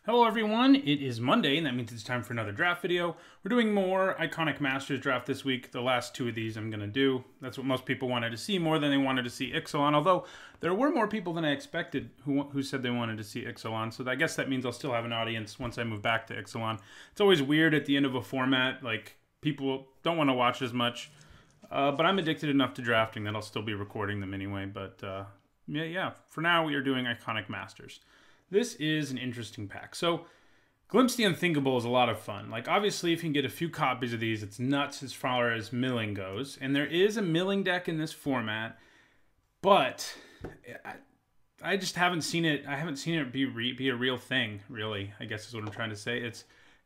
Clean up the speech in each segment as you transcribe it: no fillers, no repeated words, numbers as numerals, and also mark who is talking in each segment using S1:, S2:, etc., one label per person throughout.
S1: Hello everyone, it is Monday, and that means it's time for another draft video. We're doing more Iconic Masters draft this week. The last two of these I'm going to do. That's what most people wanted to see, more than they wanted to see Ixalan, although there were more people than I expected who said they wanted to see Ixalan, so I guess that means I'll still have an audience once I move back to Ixalan. It's always weird at the end of a format, like people don't want to watch as much, but I'm addicted enough to drafting that I'll still be recording them anyway, but yeah, for now we are doing Iconic Masters. This is an interesting pack. So, Glimpse the Unthinkable is a lot of fun. Like, obviously, if you can get a few copies of these, it's nuts as far as milling goes. And there is a milling deck in this format, but I just haven't seen it. I haven't seen it be a real thing, really, I guess is what I'm trying to say.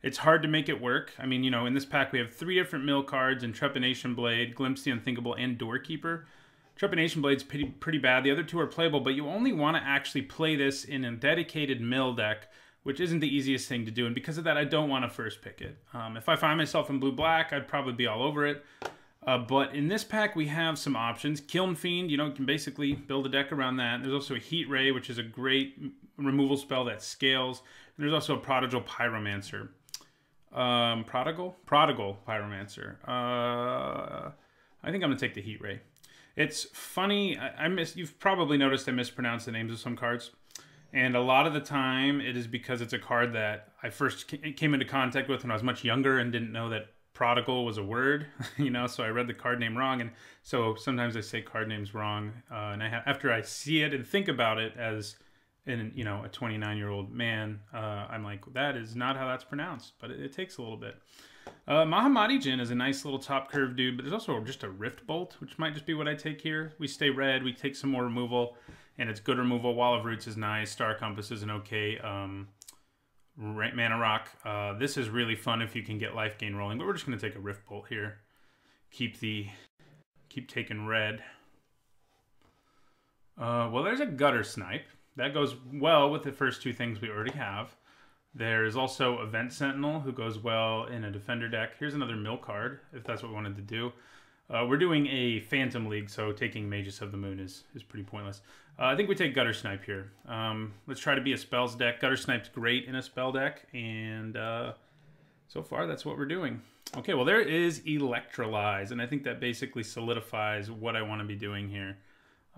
S1: It's hard to make it work. I mean, you know, in this pack, we have 3 different mill cards in Trepanation Blade, Glimpse the Unthinkable, and Doorkeeper. Trepanation Blade's pretty bad. The other 2 are playable, but you only want to actually play this in a dedicated mill deck, which isn't the easiest thing to do, and because of that, I don't want to first pick it. If I find myself in blue-black, I'd probably be all over it. But in this pack, we have some options. Kiln Fiend, you know, you can basically build a deck around that. There's also a Heat Ray, which is a great removal spell that scales. And there's also a Prodigal Pyromancer. Prodigal Pyromancer. I think I'm going to take the Heat Ray. It's funny, you've probably noticed I mispronounce the names of some cards. And a lot of the time, it is because it's a card that I first came into contact with when I was much younger and didn't know that prodigal was a word, you know, so I read the card name wrong. And so sometimes I say card names wrong. And after I see it and think about it as, a 29-year-old man, I'm like, that is not how that's pronounced. But it takes a little bit. Mahamati Jin is a nice little top curve dude, but there's also just a Rift Bolt, which might just be what I take here. We stay red, we take some more removal, and it's good removal. Wall of Roots is nice, Star Compass is an okay Mana Rock. This is really fun if you can get life gain rolling, but we're just going to take a Rift Bolt here. Keep taking red. Well, there's a Gutter Snipe. That goes well with the first 2 things we already have. There's also a Vent Sentinel who goes well in a Defender deck. Here's another mill card, if that's what we wanted to do. We're doing a Phantom League, so taking Magus of the Moon is pretty pointless. I think we take Gutter Snipe here. Let's try to be a spells deck. Gutter Snipe's great in a spell deck, and so far that's what we're doing. Okay, well there is Electrolyze, and I think that basically solidifies what I want to be doing here.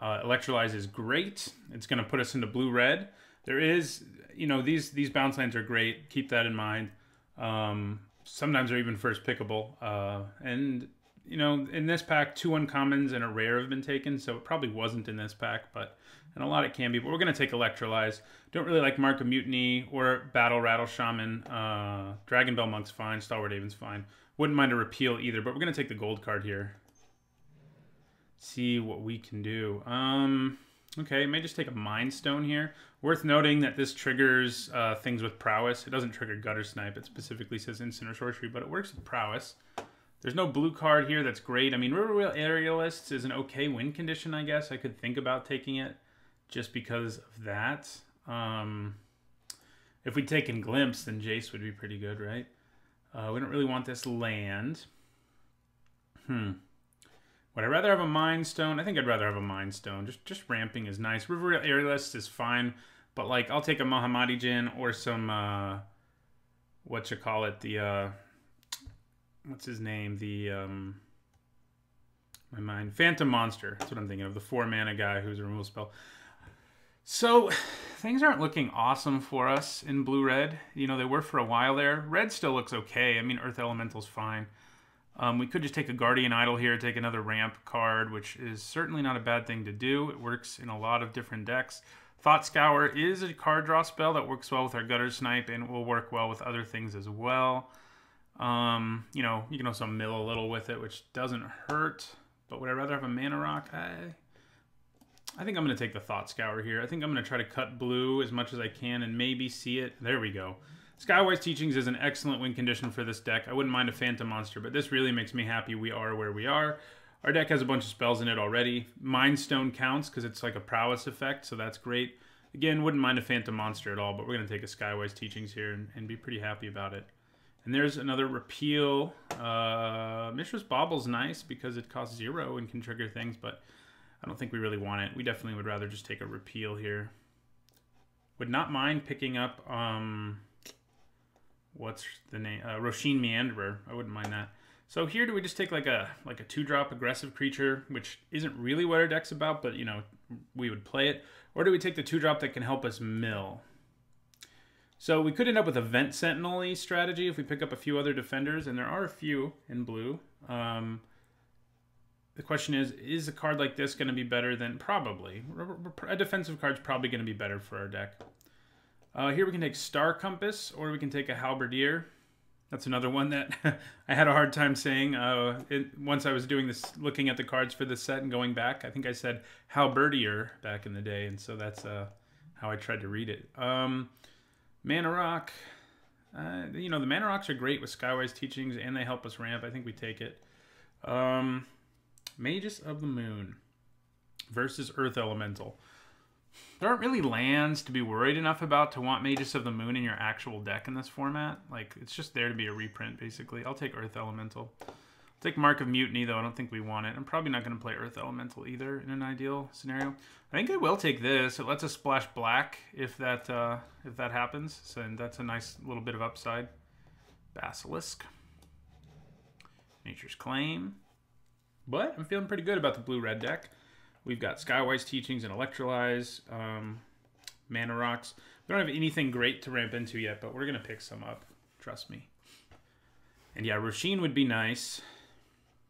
S1: Electrolyze is great. It's going to put us into blue-red. There is, you know, these bounce lands are great. Keep that in mind. Sometimes they're even first pickable. And, you know, in this pack, 2 uncommons and a rare have been taken, so it probably wasn't in this pack, but and a lot it can be. But we're going to take Electrolyze. Don't really like Mark of Mutiny or Battle Rattle Shaman. Dragon Bell Monk's fine. Stalwart Haven's fine. Wouldn't mind a repeal either, but we're going to take the gold card here. See what we can do. Okay, may just take a Mind Stone here. Worth noting that this triggers things with Prowess. It doesn't trigger Gutter Snipe. It specifically says Instant or Sorcery, but it works with Prowess. There's no blue card here. That's great. I mean, Riverwheel Aerialists is an okay win condition, I guess. I could think about taking it just because of that. If we'd taken Glimpse, then Jace would be pretty good, right? We don't really want this land. Would I rather have a Mind Stone? I think I'd rather have a Mind Stone. Just ramping is nice. Riverwheel Aerialist is fine, but like I'll take a Mahamati Jin or some what's his name? Phantom Monster. That's what I'm thinking of. The 4-mana guy who's a removal spell. So things aren't looking awesome for us in blue-red. You know, they were for a while there. Red still looks okay. I mean, Earth Elemental's fine. We could just take a Guardian Idol here, take another ramp card, which is certainly not a bad thing to do. It works in a lot of different decks. Thought Scour is a card draw spell that works well with our Gutter Snipe and will work well with other things as well. You know, you can also mill a little with it, which doesn't hurt. But would I rather have a Mana Rock? I think I'm going to take the Thought Scour here. I think I'm going to try to cut blue as much as I can and maybe see it. There we go. Skywise Teachings is an excellent win condition for this deck. I wouldn't mind a Phantom Monster, but this really makes me happy we are where we are. Our deck has a bunch of spells in it already. Mind Stone counts because it's like a prowess effect, so that's great. Again, wouldn't mind a Phantom Monster at all, but we're going to take a Skywise Teachings here and be pretty happy about it. And there's another repeal. Mishra's Bobble's nice because it costs 0 and can trigger things, but I don't think we really want it. We definitely would rather just take a repeal here. Would not mind picking up, what's the name? Roshin Meanderer. I wouldn't mind that. So here, do we just take like a 2-drop aggressive creature, which isn't really what our deck's about, but you know, we would play it, or do we take the 2-drop that can help us mill? So we could end up with a Vent Sentinel-y strategy if we pick up a few other defenders, and there are a few in blue. The question is a card like this going to be better than... Probably. A defensive card's probably going to be better for our deck. Here we can take Star Compass, or we can take a Halberdier. That's another one that I had a hard time saying. Once I was doing this, looking at the cards for this set and going back, I think I said Halberdier back in the day, and so that's how I tried to read it. Mana Rock. You know, the Mana Rocks are great with Skywise Teachings, and they help us ramp. I think we take it. Magus of the Moon versus Earth Elemental. There aren't really lands to be worried enough about to want Magus of the Moon in your actual deck in this format. Like, it's just there to be a reprint, basically. I'll take Earth Elemental. I'll take Mark of Mutiny, though. I don't think we want it. I'm probably not going to play Earth Elemental either in an ideal scenario. I think I will take this. It lets us splash black if that happens. So and that's a nice little bit of upside. Basilisk. Nature's Claim. But I'm feeling pretty good about the blue-red deck. We've got Skywise Teachings and Electrolyze, Mana Rocks. We don't have anything great to ramp into yet, but we're going to pick some up. Trust me. And yeah, Roshin would be nice.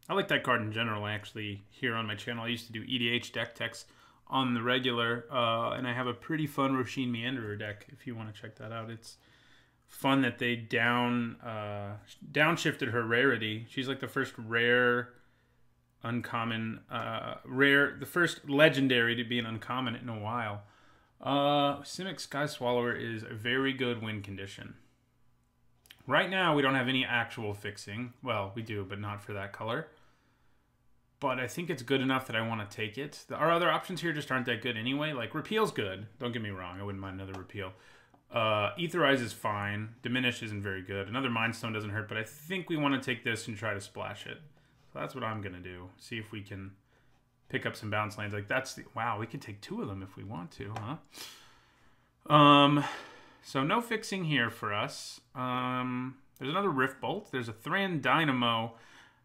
S1: I like that card in general, actually. Here on my channel, I used to do EDH deck techs on the regular, and I have a pretty fun Roshin Meanderer deck, if you want to check that out. It's fun that they downshifted her rarity. She's like the first rare... uncommon, the first legendary to be an uncommon in a while. Simic Sky Swallower is a very good win condition. Right now, we don't have any actual fixing. Well, we do, but not for that color. But I think it's good enough that I want to take it. Our other options here just aren't that good anyway. Like, Repeal's good. Don't get me wrong. I wouldn't mind another Repeal. Aetherize is fine. Diminish isn't very good. Another Mind Stone doesn't hurt, but I think we want to take this and try to splash it. So that's what I'm going to do. See if we can pick up some bounce lanes. Like, that's the... Wow, we could take 2 of them if we want to, huh? So no fixing here for us. There's another Rift Bolt. There's a Thran Dynamo,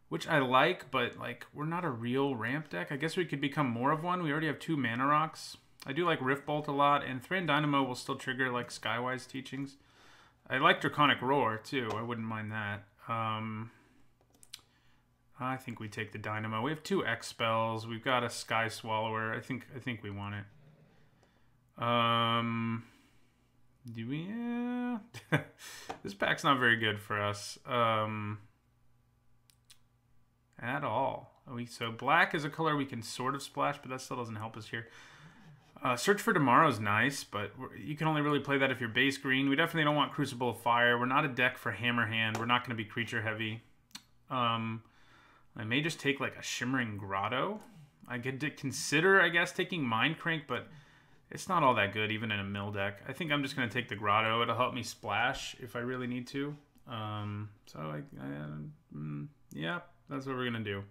S1: which I like, but, like, we're not a real ramp deck. I guess we could become more of one. We already have 2 Mana Rocks. I do like Rift Bolt a lot, and Thran Dynamo will still trigger, like, Skywise Teachings. I like Draconic Roar, too. I wouldn't mind that. I think we take the Dynamo. We have 2 X spells. We've got a Sky Swallower. I think we want it. Do we? Yeah. This pack's not very good for us at all. So black is a color we can sort of splash, but that still doesn't help us here. Search for Tomorrow is nice, but you can only really play that if you're base green. We definitely don't want Crucible of Fire. We're not a deck for Hammerhand. We're not going to be creature heavy. I may just take like a Shimmering Grotto. I could consider, I guess, taking Mind Crank, but it's not all that good, even in a mill deck. I think I'm just going to take the Grotto. It'll help me splash if I really need to. Yeah, that's what we're going to do.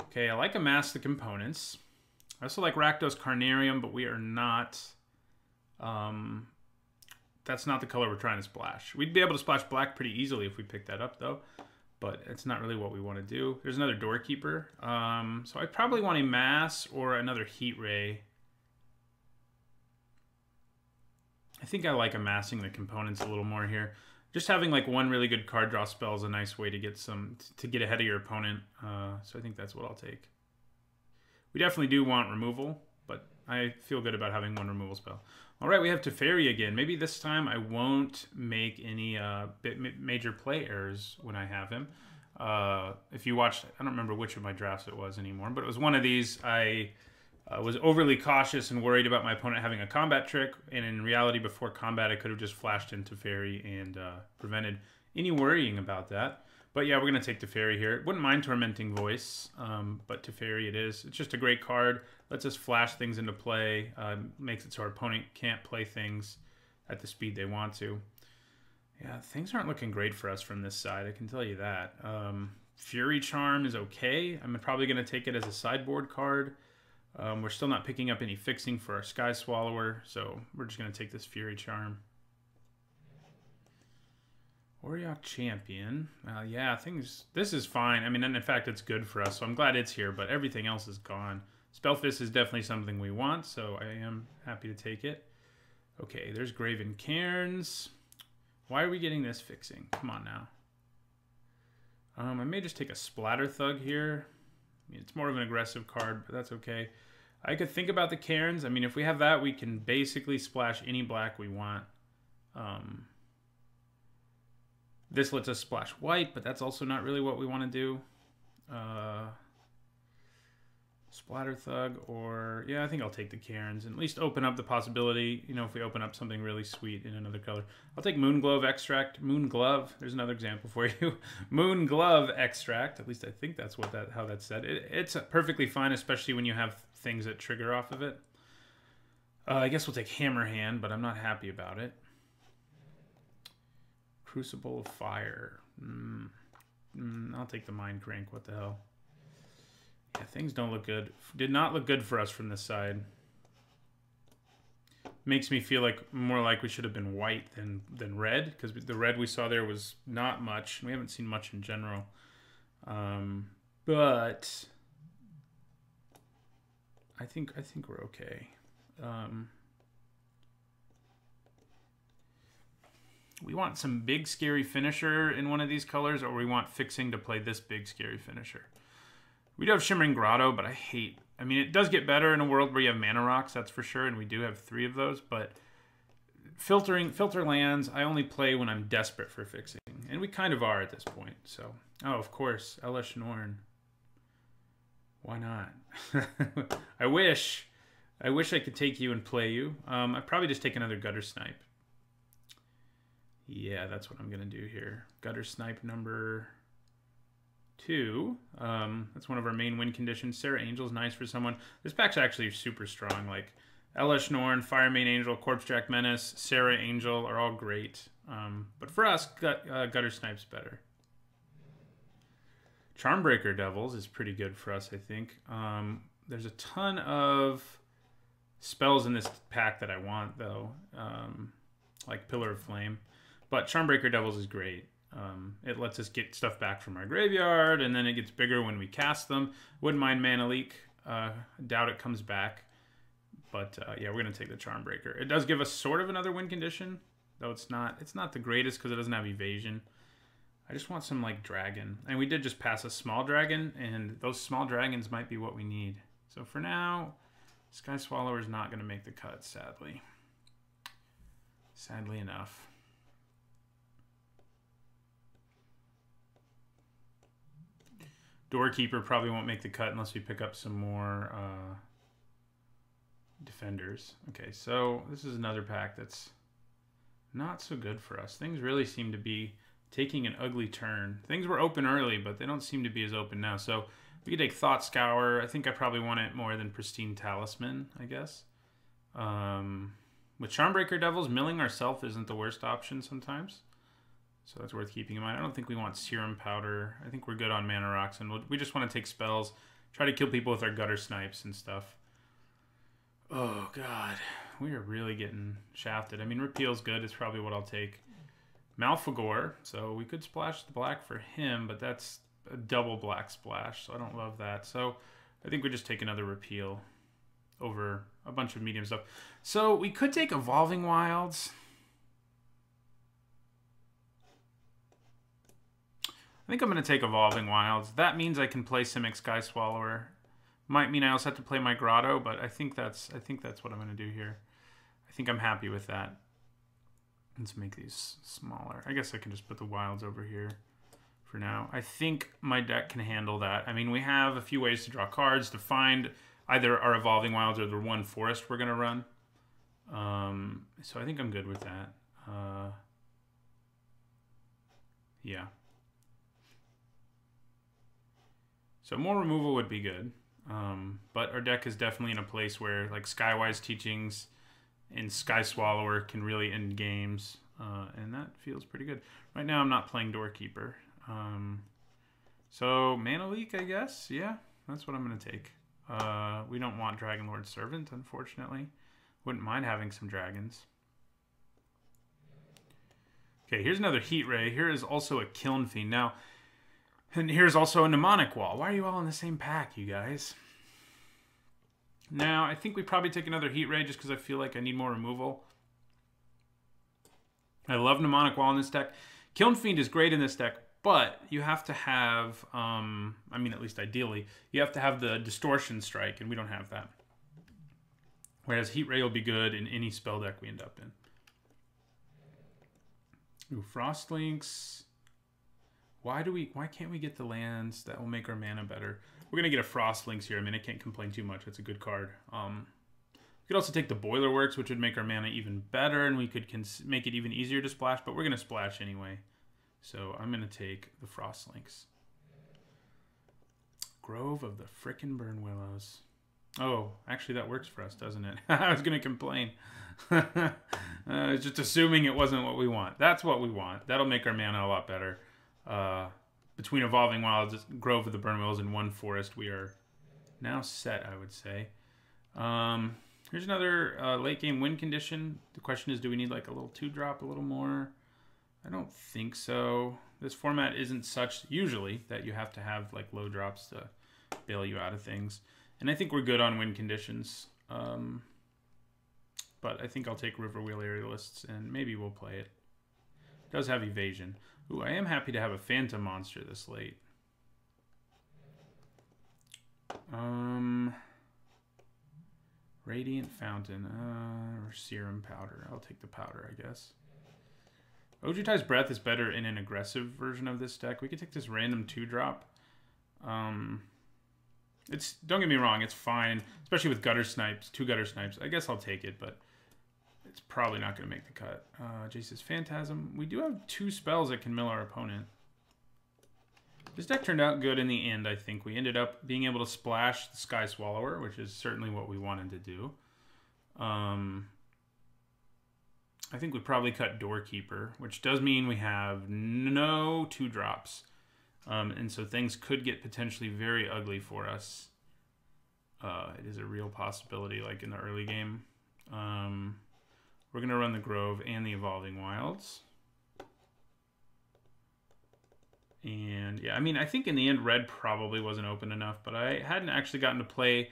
S1: Okay, I like Amass the Components. I also like Rakdos Carnarium, but we are not... that's not the color we're trying to splash. We'd be able to splash black pretty easily if we picked that up, though. But it's not really what we want to do. There's another Doorkeeper. So I probably want a Mass or another Heat Ray. I think I like amassing the components a little more here. Just having like one really good card draw spell is a nice way to get ahead of your opponent. So I think that's what I'll take. We definitely do want removal, but I feel good about having one removal spell. All right, we have Teferi again. Maybe this time I won't make any major play errors when I have him. If you watched, I don't remember which of my drafts it was anymore, but it was one of these. I was overly cautious and worried about my opponent having a combat trick, and in reality, before combat, I could have just flashed into Teferi and prevented any worrying about that. But yeah, we're going to take Teferi here. Wouldn't mind Tormenting Voice, but Teferi it is. It's just a great card. Lets us flash things into play. Makes it so our opponent can't play things at the speed they want to. Yeah, things aren't looking great for us from this side, I can tell you that. Fury Charm is okay. I'm probably going to take it as a sideboard card. We're still not picking up any fixing for our Sky Swallower, so we're just going to take this Fury Charm. Auriok Champion. Yeah, this is fine. I mean, and in fact, it's good for us, so I'm glad it's here, but everything else is gone. Spellfist is definitely something we want, so I am happy to take it. Okay, there's Graven Cairns. Why are we getting this fixing? Come on now. I may just take a Splatter Thug here. I mean, it's more of an aggressive card, but that's okay. I could think about the Cairns. I mean, if we have that, we can basically splash any black we want. This lets us splash white, but that's also not really what we want to do. Splatter Thug, or yeah, I think I'll take the Cairns and at least open up the possibility, you know, if we open up something really sweet in another color. I'll take Moonglove Extract. Moonglove, there's another example for you. Moonglove Extract, at least I think that's what how that's said. It's perfectly fine, especially when you have things that trigger off of it. I guess we'll take Hammer Hand, but I'm not happy about it. Crucible of Fire. I'll take the Mind Crank, what the hell. Yeah, things don't look good. Did not look good for us from this side. Makes me feel like more like we should have been white than red, because the red we saw there was not much. We haven't seen much in general. But I think we're okay. We want some big scary finisher in one of these colors, or we want fixing to play this big scary finisher. We do have Shimmering Grotto, but I mean, it does get better in a world where you have mana rocks, that's for sure, and we do have 3 of those, but filter lands, I only play when I'm desperate for fixing, and we kind of are at this point, so. Oh, of course, Elesh Norn. Why not? I wish I could take you and play you. I'd probably just take another Gutter Snipe. Yeah, that's what I'm going to do here. Gutter Snipe number 2. That's one of our main win conditions. Serra Angel's nice for someone. This pack's actually super strong. Like Elesh Norn, Firemane Angel, Corpsejack Menace, Serra Angel are all great. But for us, Gutter Snipe's better. Charmbreaker Devils is pretty good for us, I think. There's a ton of spells in this pack that I want, though. Like Pillar of Flame. But Charmbreaker Devils is great. It lets us get stuff back from our graveyard, and then it gets bigger when we cast them. Wouldn't mind Mana Leak. Doubt it comes back. But yeah, we're going to take the Charmbreaker. It does give us sort of another win condition, though it's not the greatest because it doesn't have evasion. I just want some like dragon. And we did just pass a small dragon, and those small dragons might be what we need. So for now, Sky Swallower is not going to make the cut, sadly. Sadly enough. Doorkeeper probably won't make the cut unless we pick up some more defenders. Okay, so this is another pack that's not so good for us. Things really seem to be taking an ugly turn. Things were open early, but they don't seem to be as open now. So we could take Thought Scour. I think I probably want it more than Pristine Talisman, I guess. With Charmbreaker Devils, milling ourselves isn't the worst option sometimes. So that's worth keeping in mind. I don't think we want Serum Powder. I think we're good on Mana Rocks, and we just want to take spells, try to kill people with our Gutter Snipes and stuff. Oh, God. We are really getting shafted. I mean, Repeal's good. It's probably what I'll take. Malfagor. So we could splash the black for him, but that's a double black splash, so I don't love that. So I think we just take another Repeal over a bunch of medium stuff. So we could take Evolving Wilds. I think I'm going to take Evolving Wilds. That means I can play Simic Sky Swallower. Might mean I also have to play my Grotto, but I think that's what I'm going to do here. I think I'm happy with that. Let's make these smaller. I guess I can just put the Wilds over here for now. I think my deck can handle that. I mean, we have a few ways to draw cards to find either our Evolving Wilds or the one forest we're going to run. So I think I'm good with that. Yeah. So more removal would be good. But our deck is definitely in a place where like Skywise Teachings and Sky Swallower can really end games. and that feels pretty good. Right now I'm not playing Doorkeeper. So Mana Leak, I guess. Yeah, that's what I'm going to take. We don't want Dragonlord Servant, unfortunately. Wouldn't mind having some dragons. Okay, here's another Heat Ray. Here is also a Kiln Fiend. Now, and here's also a Mnemonic Wall. Why are you all in the same pack, you guys? Now, I think we probably take another Heat Ray just because I feel like I need more removal. I love Mnemonic Wall in this deck. Kiln Fiend is great in this deck, but you have to have, I mean, at least ideally, you have to have the Distortion Strike, and we don't have that. Whereas Heat Ray will be good in any spell deck we end up in. Ooh, Frostlinks. Why can't we get the lands that will make our mana better? We're gonna get a Frostlinks here. I mean, I can't complain too much. It's a good card. We could also take the Boilerworks, which would make our mana even better, and we could make it even easier to splash, but we're gonna splash anyway. So I'm gonna take the Frostlinks. Grove of the frickin' Burn Willows. Oh, actually that works for us, doesn't it? I was gonna complain. Just assuming it wasn't what we want. That's what we want. That'll make our mana a lot better. Between Evolving Wilds, Grove of the Burn Willows, and one Forest, we are now set, I would say. Here's another late game win condition. The question is, do we need like a little 2-drop, a little more? I don't think so. This format isn't such, usually, that you have to have like low drops to bail you out of things. And I think we're good on win conditions. But I think I'll take Riverwheel Aerialists, and maybe we'll play it. It does have evasion. Ooh, I am happy to have a Phantom monster this late. Radiant Fountain, or Serum Powder. I'll take the powder, I guess. Ojutai's Breath is better in an aggressive version of this deck. We could take this random 2-drop. Don't get me wrong, it's fine, especially with Gutter Snipes, 2 Gutter Snipes. I guess I'll take it, but it's probably not going to make the cut. Jace's Phantasm. We do have 2 spells that can mill our opponent. This deck turned out good in the end, I think. We ended up being able to splash the Sky Swallower, which is certainly what we wanted to do. I think we probably cut Doorkeeper, which does mean we have no 2-drops. And so things could get potentially very ugly for us. It is a real possibility, like in the early game. We're going to run the Grove and the Evolving Wilds. And yeah, I mean, I think in the end, red probably wasn't open enough, but I hadn't actually gotten to play.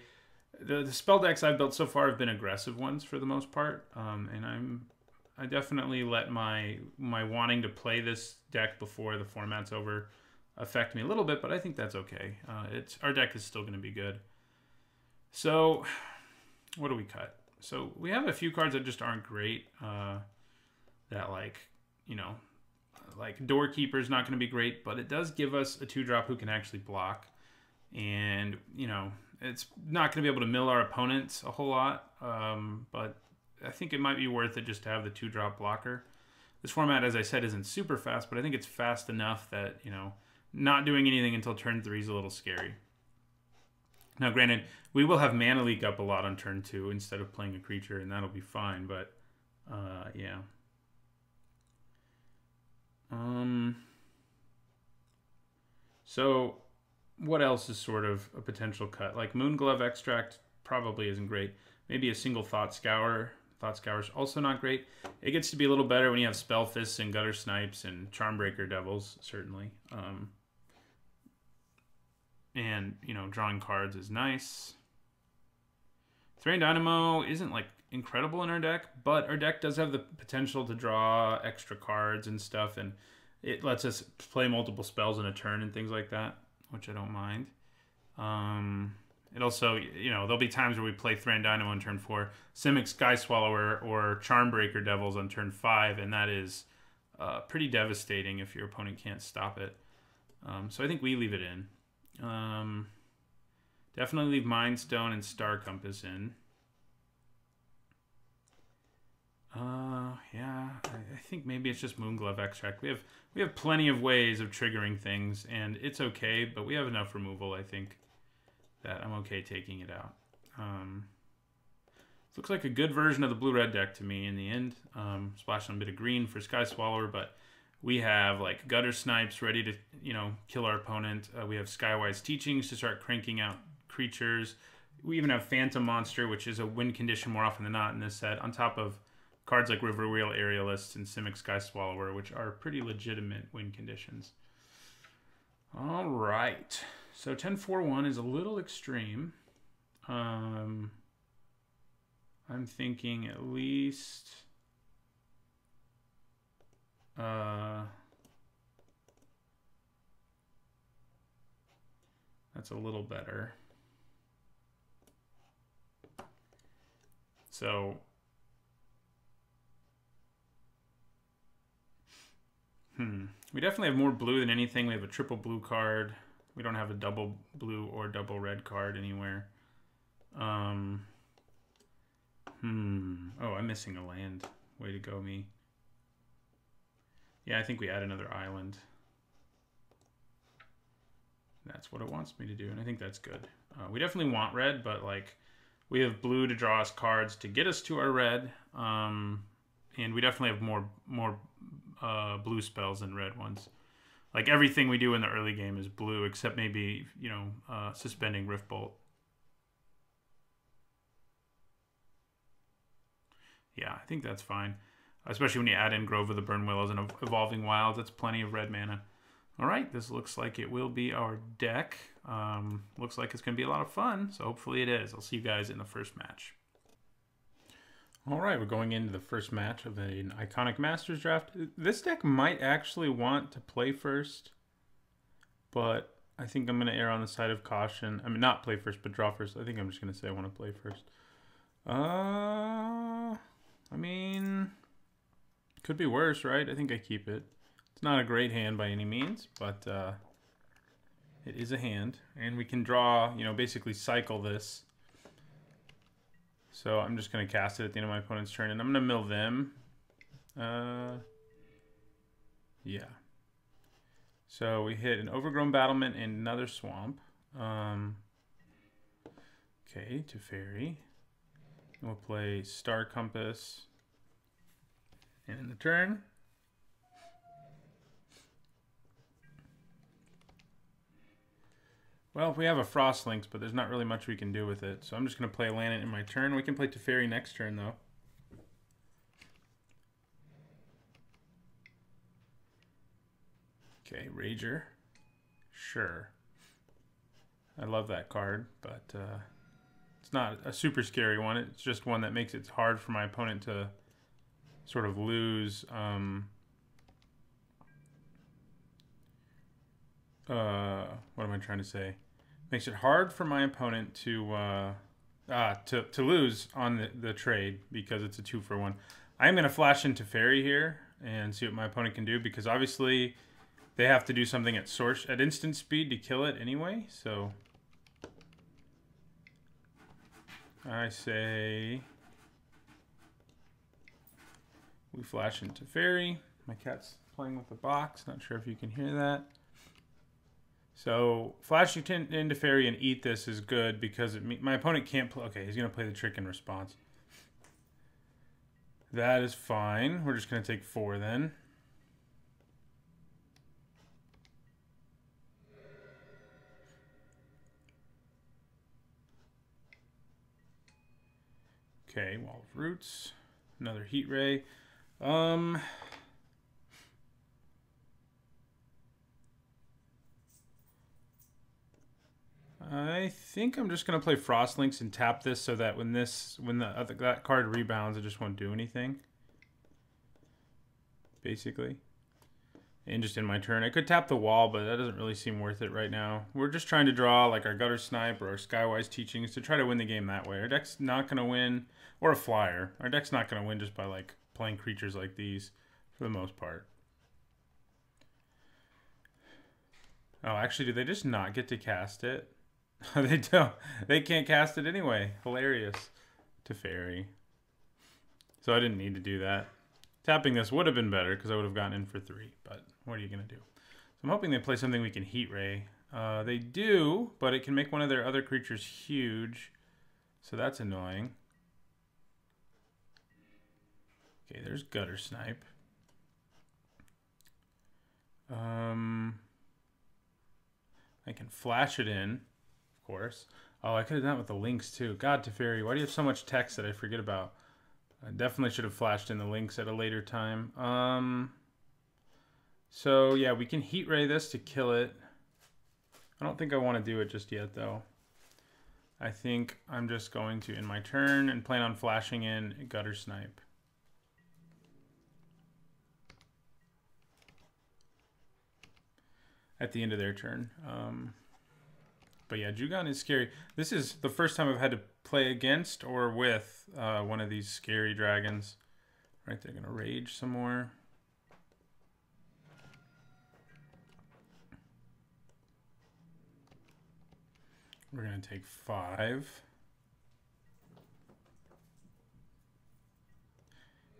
S1: The spell decks I've built so far have been aggressive ones for the most part. And I definitely let my wanting to play this deck before the format's over affect me a little bit, but I think that's okay. Our deck is still going to be good. So what do we cut? So we have a few cards that just aren't great. That like, you know, like Doorkeeper is not going to be great, but it does give us a 2-drop who can actually block. And, you know, it's not going to be able to mill our opponents a whole lot, but I think it might be worth it just to have the 2-drop blocker. This format, as I said, isn't super fast, but I think it's fast enough that, you know, not doing anything until turn 3 is a little scary. Now, granted, we will have Mana Leak up a lot on turn 2 instead of playing a creature, and that'll be fine, but, yeah. So, what else is sort of a potential cut? Like Moonglove Extract probably isn't great. Maybe a single Thought Scour. Thought Scour's also not great. It gets to be a little better when you have Spell Fists and Gutter Snipes and Charmbreaker Devils, certainly. And, you know, drawing cards is nice. Therian Dynamo isn't, like, incredible in our deck, but our deck does have the potential to draw extra cards and stuff, and it lets us play multiple spells in a turn and things like that, which I don't mind. It also, you know, there'll be times where we play Therian Dynamo on turn 4, Simic Sky Swallower or Charmbreaker Devils on turn 5, and that is pretty devastating if your opponent can't stop it. So I think we leave it in. Definitely leave Mind Stone and Star Compass in. Yeah, I think maybe it's just Moonglove Extract. We have plenty of ways of triggering things, and it's okay, but we have enough removal, I think, that I'm okay taking it out. Looks like a good version of the blue-red deck to me in the end. Splashing a bit of green for Sky Swallower, but we have like Gutter Snipes ready to, kill our opponent. We have Skywise Teachings to start cranking out creatures. We even have Phantom Monster, which is a win condition more often than not in this set, on top of cards like Riverwheel Aerialist and Simic Sky Swallower, which are pretty legitimate win conditions. All right. So 10-4-1 is a little extreme. I'm thinking at least... that's a little better. So... we definitely have more blue than anything. We have a triple blue card. We don't have a double blue or double red card anywhere. Oh, I'm missing a land. Way to go, me. Yeah, I think we add another island. That's what it wants me to do, and I think that's good. We definitely want red, but like we have blue to draw us cards to get us to our red, and we definitely have more blue spells than red ones. Like everything we do in the early game is blue, except maybe suspending Riftbolt. Yeah, I think that's fine. Especially when you add in Grove of the Burn Willows and Evolving Wilds, that's plenty of red mana. All right, this looks like it will be our deck. Looks like it's going to be a lot of fun, so hopefully it is. I'll see you guys in the first match. All right, we're going into the first match of an Iconic Masters draft. This deck might actually want to play first, but I think I'm going to err on the side of caution. I mean, not play first, but draw first. I think I'm just going to say I want to play first. I mean, could be worse, right? I think I keep it. It's not a great hand by any means, but it is a hand. And we can draw, basically cycle this. So I'm just going to cast it at the end of my opponent's turn, and I'm going to mill them. Yeah. So we hit an Overgrown Battlement and another Swamp. Okay, Teferi. And we'll play Star Compass. And in the turn, well, we have a Frost Lynx, but there's not really much we can do with it. So I'm just going to play land in my turn. We can play Teferi next turn, though. Okay, Rager. Sure. I love that card, but it's not a super scary one. It's just one that makes it hard for my opponent to sort of lose... what am I trying to say? Makes it hard for my opponent to lose on the trade because it's a 2-for-1. I'm going to flash into Teferi here and see what my opponent can do, because obviously they have to do something at instant speed to kill it anyway. So I say we flash into Teferi. My cat's playing with the box. Not sure if you can hear that. So flashing into Teferi and eat this is good because my opponent can't play. Okay, he's going to play the trick in response. That is fine. We're just going to take 4 then. Okay, Wall of Roots. Another Heat Ray. I think I'm just going to play Frost Lynx and tap this so that when that card rebounds, it just won't do anything. Basically. And just in my turn. I could tap the wall, but that doesn't really seem worth it right now. We're just trying to draw like our Gutter Snipe or our Skywise Teachings to try to win the game that way. Our deck's not going to win, or a Flyer. Our deck's not going to win just by like playing creatures like these for the most part. Oh, actually, do they just not get to cast it? They don't. They can't cast it anyway. Hilarious. Teferi. So I didn't need to do that. Tapping this would have been better because I would have gotten in for 3. But what are you going to do? So I'm hoping they play something we can Heat Ray. They do, but it can make one of their other creatures huge. So that's annoying. Okay, there's Gutter Snipe. I can flash it in, of course. Oh, I could have done it with the Lynx too. God, Teferi, why do you have so much text that I forget about? I definitely should have flashed in the Lynx at a later time. So yeah, we can Heat Ray this to kill it. I don't think I want to do it just yet though. I think I'm just going to, in my turn, and plan on flashing in Gutter Snipe. At the end of their turn. But yeah, Jugon is scary. This is the first time I've had to play against or with one of these scary dragons. Right, they're going to rage some more. We're going to take 5.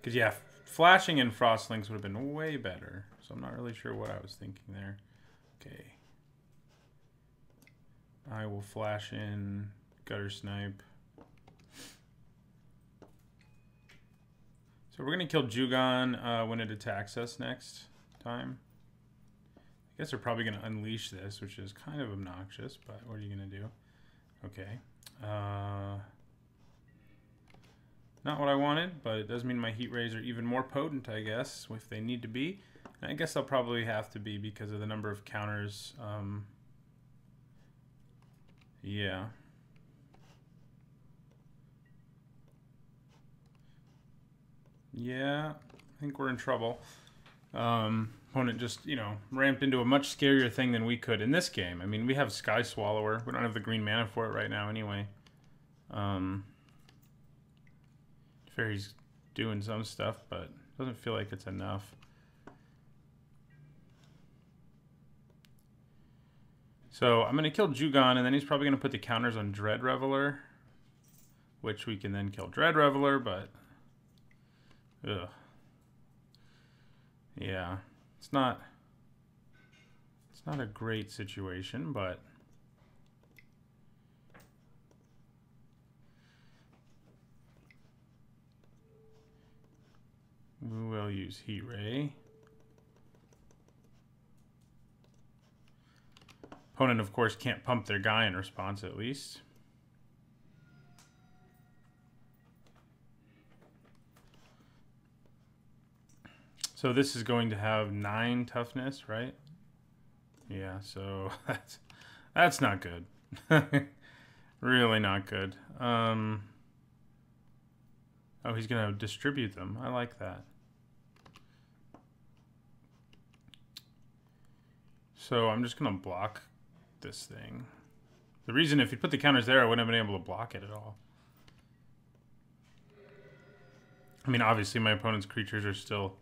S1: Because, yeah, flashing in Frostlings would have been way better. So I'm not really sure what I was thinking there. Okay. I will flash in Gutter Snipe. So we're going to kill Jugon when it attacks us next time. I guess they're probably going to unleash this, which is kind of obnoxious, but what are you going to do? Okay. Not what I wanted, but it does mean my Heat Rays are even more potent, I guess, if they need to be. And I guess they'll probably have to be because of the number of counters. Yeah. Yeah, I think we're in trouble. Opponent just, you know, ramped into a much scarier thing than we could in this game. I mean, we have Sky Swallower. We don't have the green mana for it right now anyway. Fairy's doing some stuff, but doesn't feel like it's enough. So I'm going to kill Jugon, and then he's probably going to put the counters on Dread Reveler, which we can then kill Dread Reveler, but... Ugh. Yeah, it's not a great situation, but... we will use Heat Ray. Opponent, of course, can't pump their guy in response, at least. So this is going to have 9 toughness, right? Yeah, so that's not good. Really not good. Oh, he's going to distribute them. I like that. So I'm just going to block this thing. The reason, if you put the counters there, I wouldn't have been able to block it at all. I mean, obviously my opponent's creatures are still...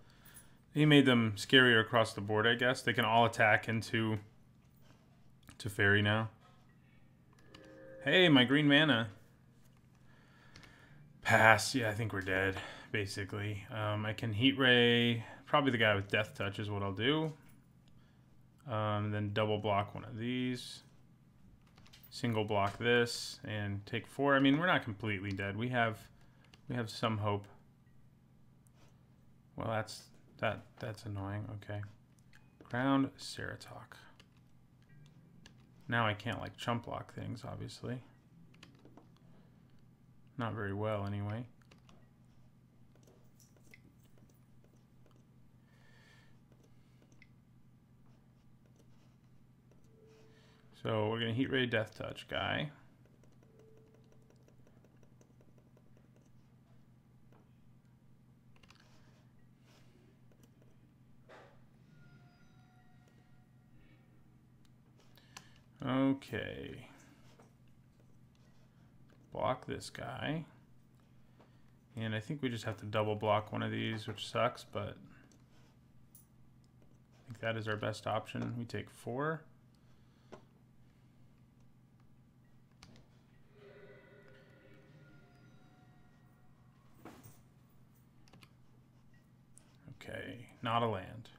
S1: he made them scarier across the board, I guess. They can all attack into Teferi now. Hey, my green mana. Pass. Yeah, I think we're dead, basically. I can Heat Ray. Probably the guy with Death Touch is what I'll do. Then double block one of these. Single block this and take 4. I mean, we're not completely dead. We have some hope. Well, that's annoying. Okay. Ground Ceratok. Now I can't like chump block things, obviously. Not very well, anyway. So we're gonna Heat Ray Death Touch guy. Okay. Block this guy. And I think we just have to double block one of these, which sucks, but I think that is our best option. We take 4. Okay, not a land.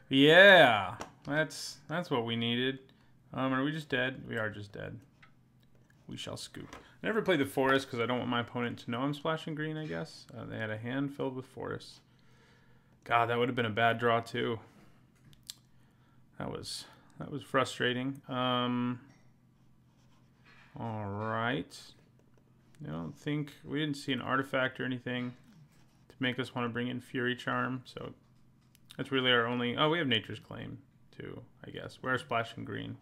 S1: Yeah, that's what we needed. Are we just dead? We are just dead. we shall scoop. I never played the forest because I don't want my opponent to know I'm splashing green, I guess. They had a hand filled with forests. God, that would have been a bad draw too. That was frustrating. All right. I don't think we didn't see an artifact or anything to make us want to bring in Fury Charm, so that's really our only... Oh, we have Nature's Claim too, I guess. We're splashing green.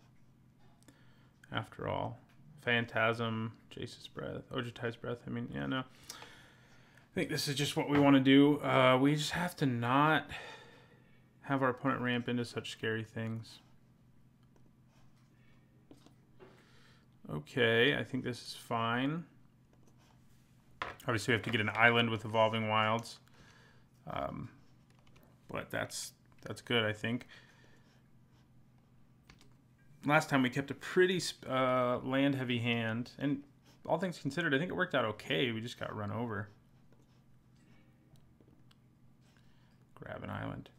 S1: After all. Phantasm, Jace's Breath, Ojutai's Breath. I mean, yeah, no. I think this is just what we want to do. We just have to not have our opponent ramp into such scary things. Okay, I think this is fine. Obviously, we have to get an island with Evolving Wilds. But that's good, I think. Last time we kept a pretty land-heavy hand. And all things considered, I think it worked out okay. We just got run over. Grab an island.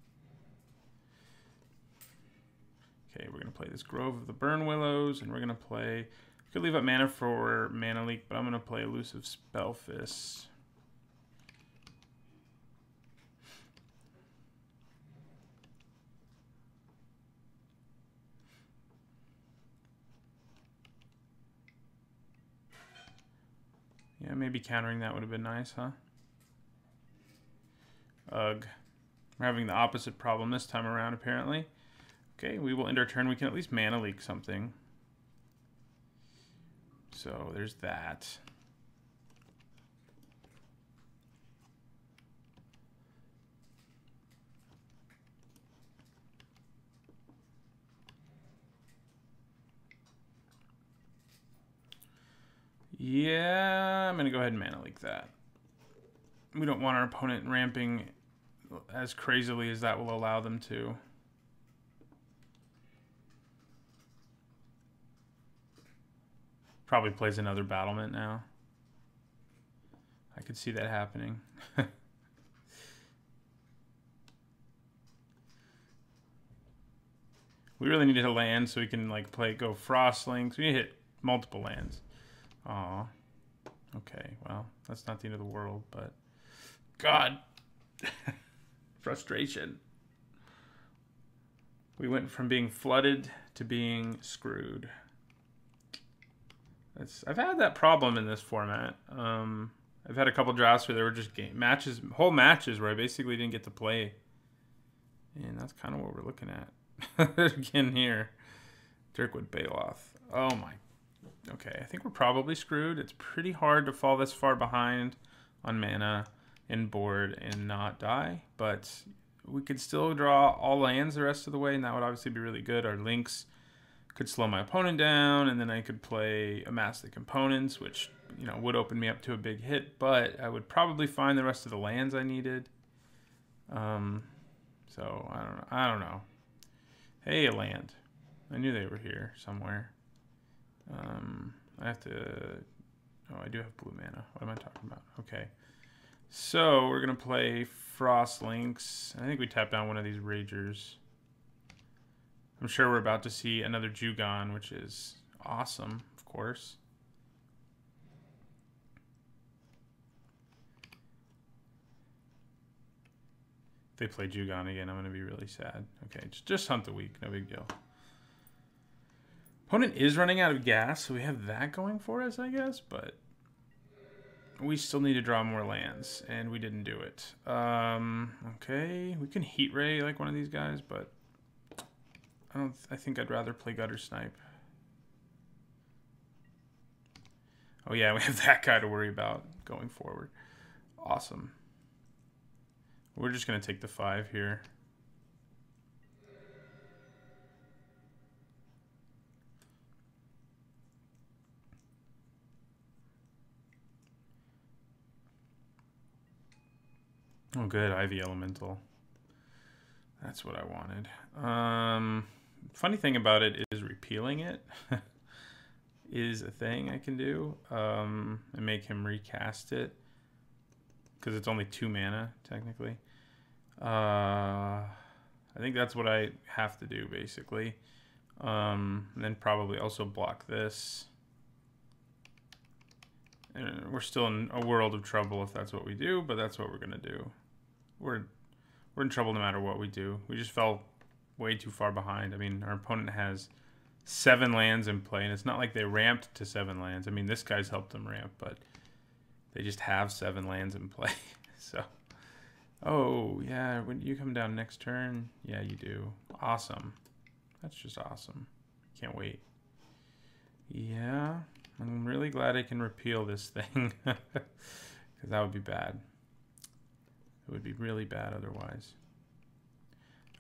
S1: Okay, we're going to play this Grove of the Burn Willows, and we're going to play... We could leave up mana for Mana Leak, but I'm going to play Elusive Spellfist. Yeah, maybe countering that would have been nice, huh? Ugh. We're having the opposite problem this time around, apparently. Okay, we will end our turn. We can at least Mana Leak something. So there's that. Yeah, I'm going to go ahead and Mana Leak that. We don't want our opponent ramping as crazily as that will allow them to. Probably plays another Battlement now. I could see that happening. We really need to hit a land so we can like go Frostlings. We need to hit multiple lands. Aw. Okay, well, that's not the end of the world, but... God! Frustration. We went from being flooded to being screwed. I've had that problem in this format. I've had a couple drafts where there were just whole matches where I basically didn't get to play. And that's kind of what we're looking at. Again here. Dirkwood Baloth. Oh my. Okay, I think we're probably screwed. It's pretty hard to fall this far behind on mana and board and not die. But we could still draw all lands the rest of the way, and that would obviously be really good. Our links could slow my opponent down, and then I could play Amass the Components, which, you know, would open me up to a big hit, but I would probably find the rest of the lands I needed. So I don't know. Hey, a land. I knew they were here somewhere. I have to... Oh, I do have blue mana. What am I talking about? Okay. So we're going to play Frostlinks. I think we tap down one of these Ragers. I'm sure we're about to see another Jugon, which is awesome, of course. If they play Jugon again, I'm going to be really sad. Okay, just hunt the weak, no big deal. Opponent is running out of gas, so we have that going for us, I guess, but we still need to draw more lands, and we didn't do it. Okay, we can Heat Ray like one of these guys, but I think I'd rather play Gutter Snipe. Oh yeah, we have that guy to worry about going forward. Awesome. We're just going to take the 5 here. Oh good, Ivy Elemental. That's what I wanted. Funny thing about it is repealing it is a thing I can do. And make him recast it. Because it's only 2 mana, technically. I think that's what I have to do, basically. And then probably also block this. we're still in a world of trouble if that's what we do, but that's what we're going to do. We're in trouble no matter what we do. We just fell way too far behind. I mean, our opponent has 7 lands in play, and it's not like they ramped to 7 lands. I mean, this guy's helped them ramp, but they just have 7 lands in play. So, oh, yeah, when you come down next turn, yeah, you do. Awesome. That's just awesome. Can't wait. Yeah, I'm really glad I can repeal this thing, because that would be bad. It would be really bad otherwise.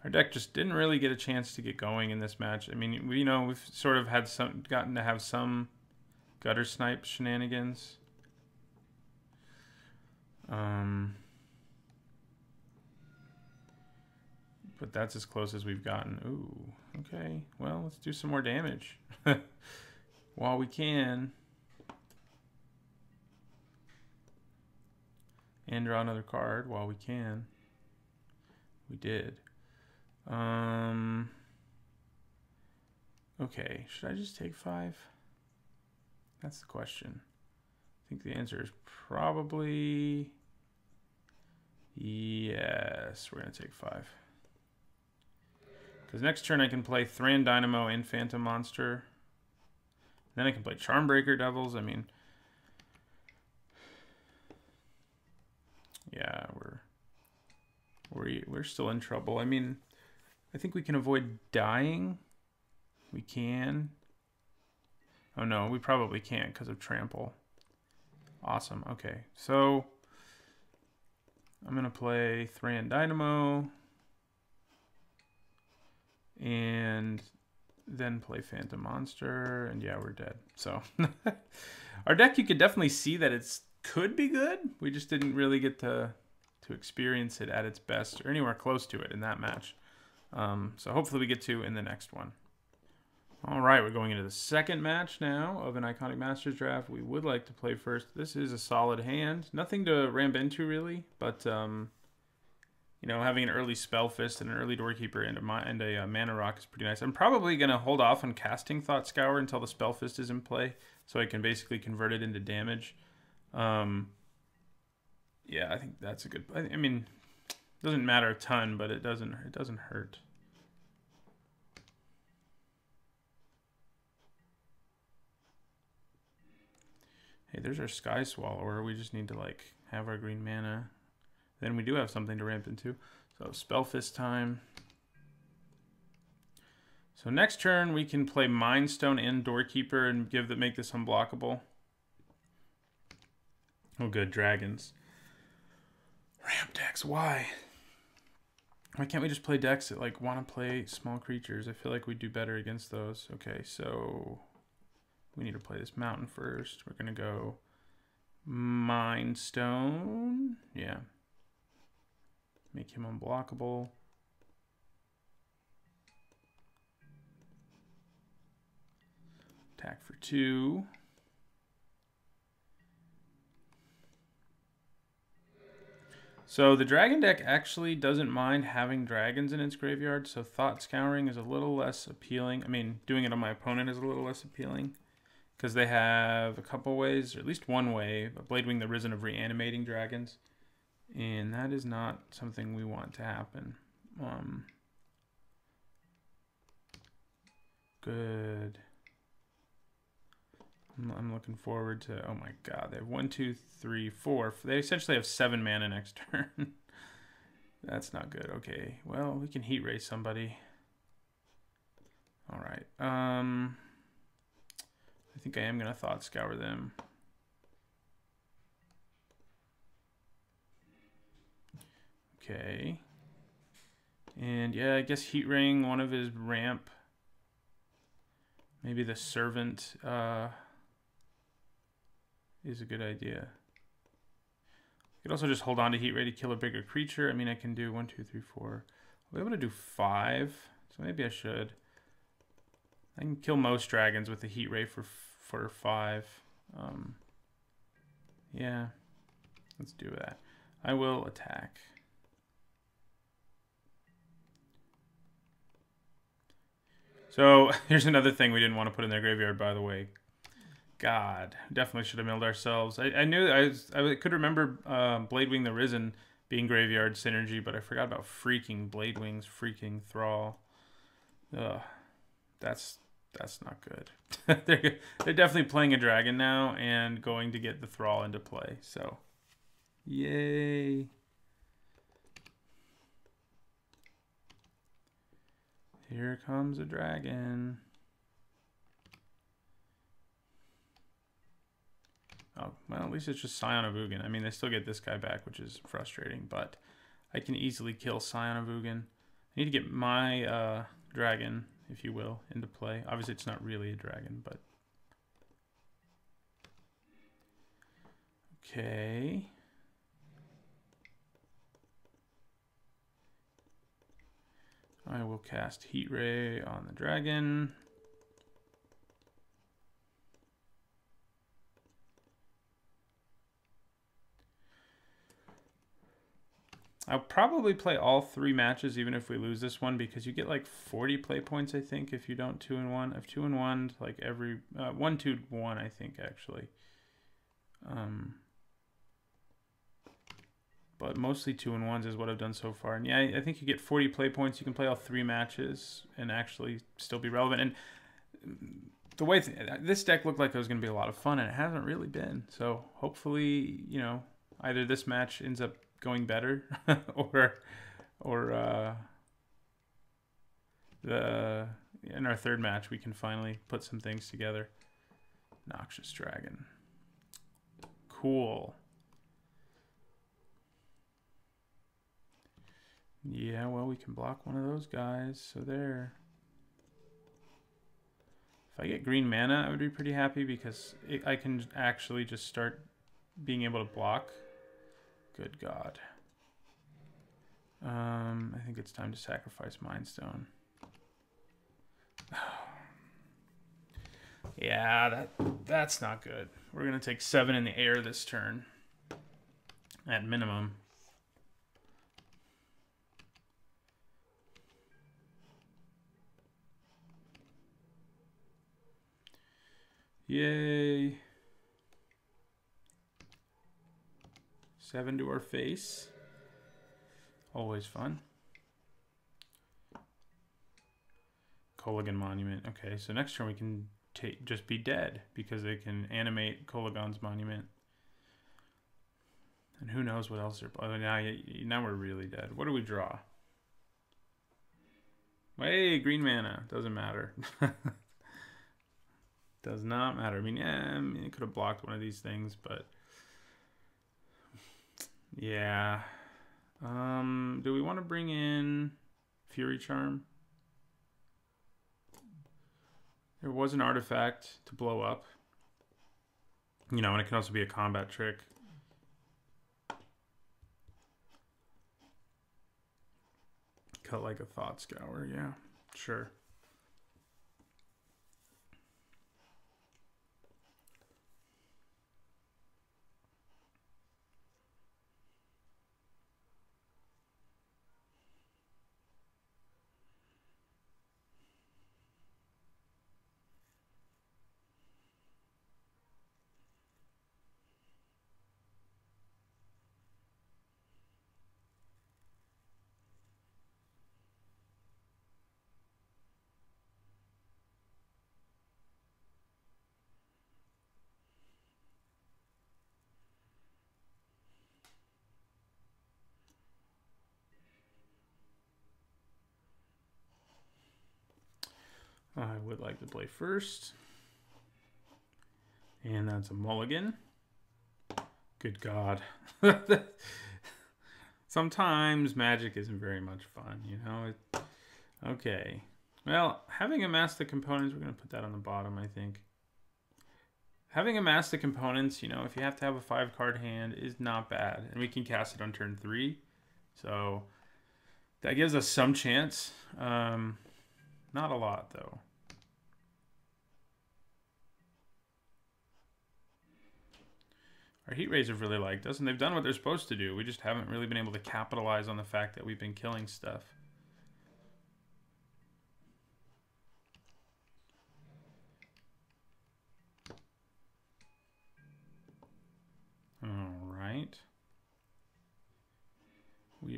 S1: Our deck just didn't really get a chance to get going in this match. I mean, we've sort of had gotten to have some gutter snipe shenanigans. But that's as close as we've gotten. Ooh, okay. Well, let's do some more damage while we can. And draw another card while we can. We did. Okay, should I just take 5? That's the question. I think the answer is probably yes. We're gonna take 5. Because next turn I can play Thran Dynamo and Phantom Monster. Then I can play Charmbreaker Devils. I mean, yeah, we're still in trouble. I mean, I think we can avoid dying. We can. Oh no, we probably can't because of trample. Awesome. Okay, so I'm gonna play Thran Dynamo and then play Phantom Monster, and yeah, we're dead. So our deck, you could definitely see that it's could be good. We just didn't really get to experience it at its best or anywhere close to it in that match. So hopefully we get to in the next one. All right, we're going into the second match now of an Iconic Masters draft. We would like to play first. This is a solid hand. Nothing to ramp into really, but having an early Spellfist and an early Doorkeeper and a Mana Rock is pretty nice. I'm probably going to hold off on casting Thought Scour until the Spellfist is in play, so I can basically convert it into damage. Yeah, I think that's a good. I mean, it doesn't matter a ton, but it doesn't hurt. Hey, there's our Sky Swallower. We just need to have our green mana. Then we do have something to ramp into. So Spellfist time. So next turn we can play Mind Stone and Doorkeeper and make this unblockable. Oh, good, dragons. Ramp decks, why? Why can't we just play decks that want to play small creatures? I feel like we do better against those. Okay, so we need to play this mountain first. We're gonna go Mind Stone. Yeah. Make him unblockable. Attack for 2. So the dragon deck actually doesn't mind having dragons in its graveyard, so Thought Scouring is a little less appealing. I mean, doing it on my opponent is a little less appealing because they have a couple ways, or at least one way, Bladewing the Risen of reanimating dragons, and that is not something we want to happen. Good. I'm looking forward to, oh my god, they have 1, 2, 3, 4. They essentially have 7 mana next turn. That's not good. Okay, well, we can Heat Ray somebody. All right. I think I am going to Thought Scour them. Okay. And yeah, I guess Heat Raying one of his ramp. Maybe the Servant is a good idea. I could also just hold on to Heat Ray to kill a bigger creature. I mean, I can do 1, 2, 3, 4. I'll be able to do 5, so maybe I should. I can kill most dragons with the Heat Ray for 5. Yeah, let's do that. I will attack. So here's another thing we didn't want to put in their graveyard, by the way. God, definitely should have milled ourselves. I knew I could remember Bladewing the Risen being graveyard synergy, but I forgot about freaking Bladewing's freaking Thrall. Ugh, that's not good. they're definitely playing a dragon now and going to get the Thrall into play. So, yay! Here comes a dragon. Oh, well, at least it's just Scion of Ugin. I mean, they still get this guy back, which is frustrating, but I can easily kill Scion of Ugin. I need to get my dragon, if you will, into play. Obviously, it's not really a dragon, but... Okay. I will cast Heat Ray on the dragon. I'll probably play all 3 matches even if we lose this one, because you get like 40 play points, I think, if you don't 2-in-1. I've 2-in-1 like every 1-2-1, I think, actually. But mostly 2-in-1s is what I've done so far. And yeah, I think you get 40 play points. You can play all 3 matches and actually still be relevant. And the way this deck looked like it was going to be a lot of fun, and it hasn't really been. So hopefully, you know, either this match ends up going better or in our 3rd match we can finally put some things together. Noxious Dragon. Cool. Yeah, well, we can block one of those guys, so there. If I get green mana, I would be pretty happy, because I can actually just start being able to block. Good God. I think it's time to sacrifice Mind Stone. Yeah, that's not good. We're going to take 7 in the air this turn. At minimum. Yay. 7 to our face. Always fun. Kolaghan Monument. Okay, so next turn we can just be dead, because they can animate Kolaghan's Monument. And who knows what else they're... Oh, now we're really dead. What do we draw? Hey, green mana. Doesn't matter. Does not matter. I mean, yeah, it could have blocked one of these things, but... Yeah. Do we want to bring in Fury Charm? There was an artifact to blow up. You know, and it can also be a combat trick. Cut like a Thought Scour, yeah, sure. I would like to play first. And that's a mulligan. Good God. Sometimes Magic isn't very much fun, you know? Okay. Well, having amassed the components, we're going to put that on the bottom, I think. Having amassed the components, you know, if you have to have a 5-card hand, is not bad. And we can cast it on turn 3. So that gives us some chance. Not a lot, though. Our Heat Rays have really liked us, and they've done what they're supposed to do. We just haven't really been able to capitalize on the fact that we've been killing stuff.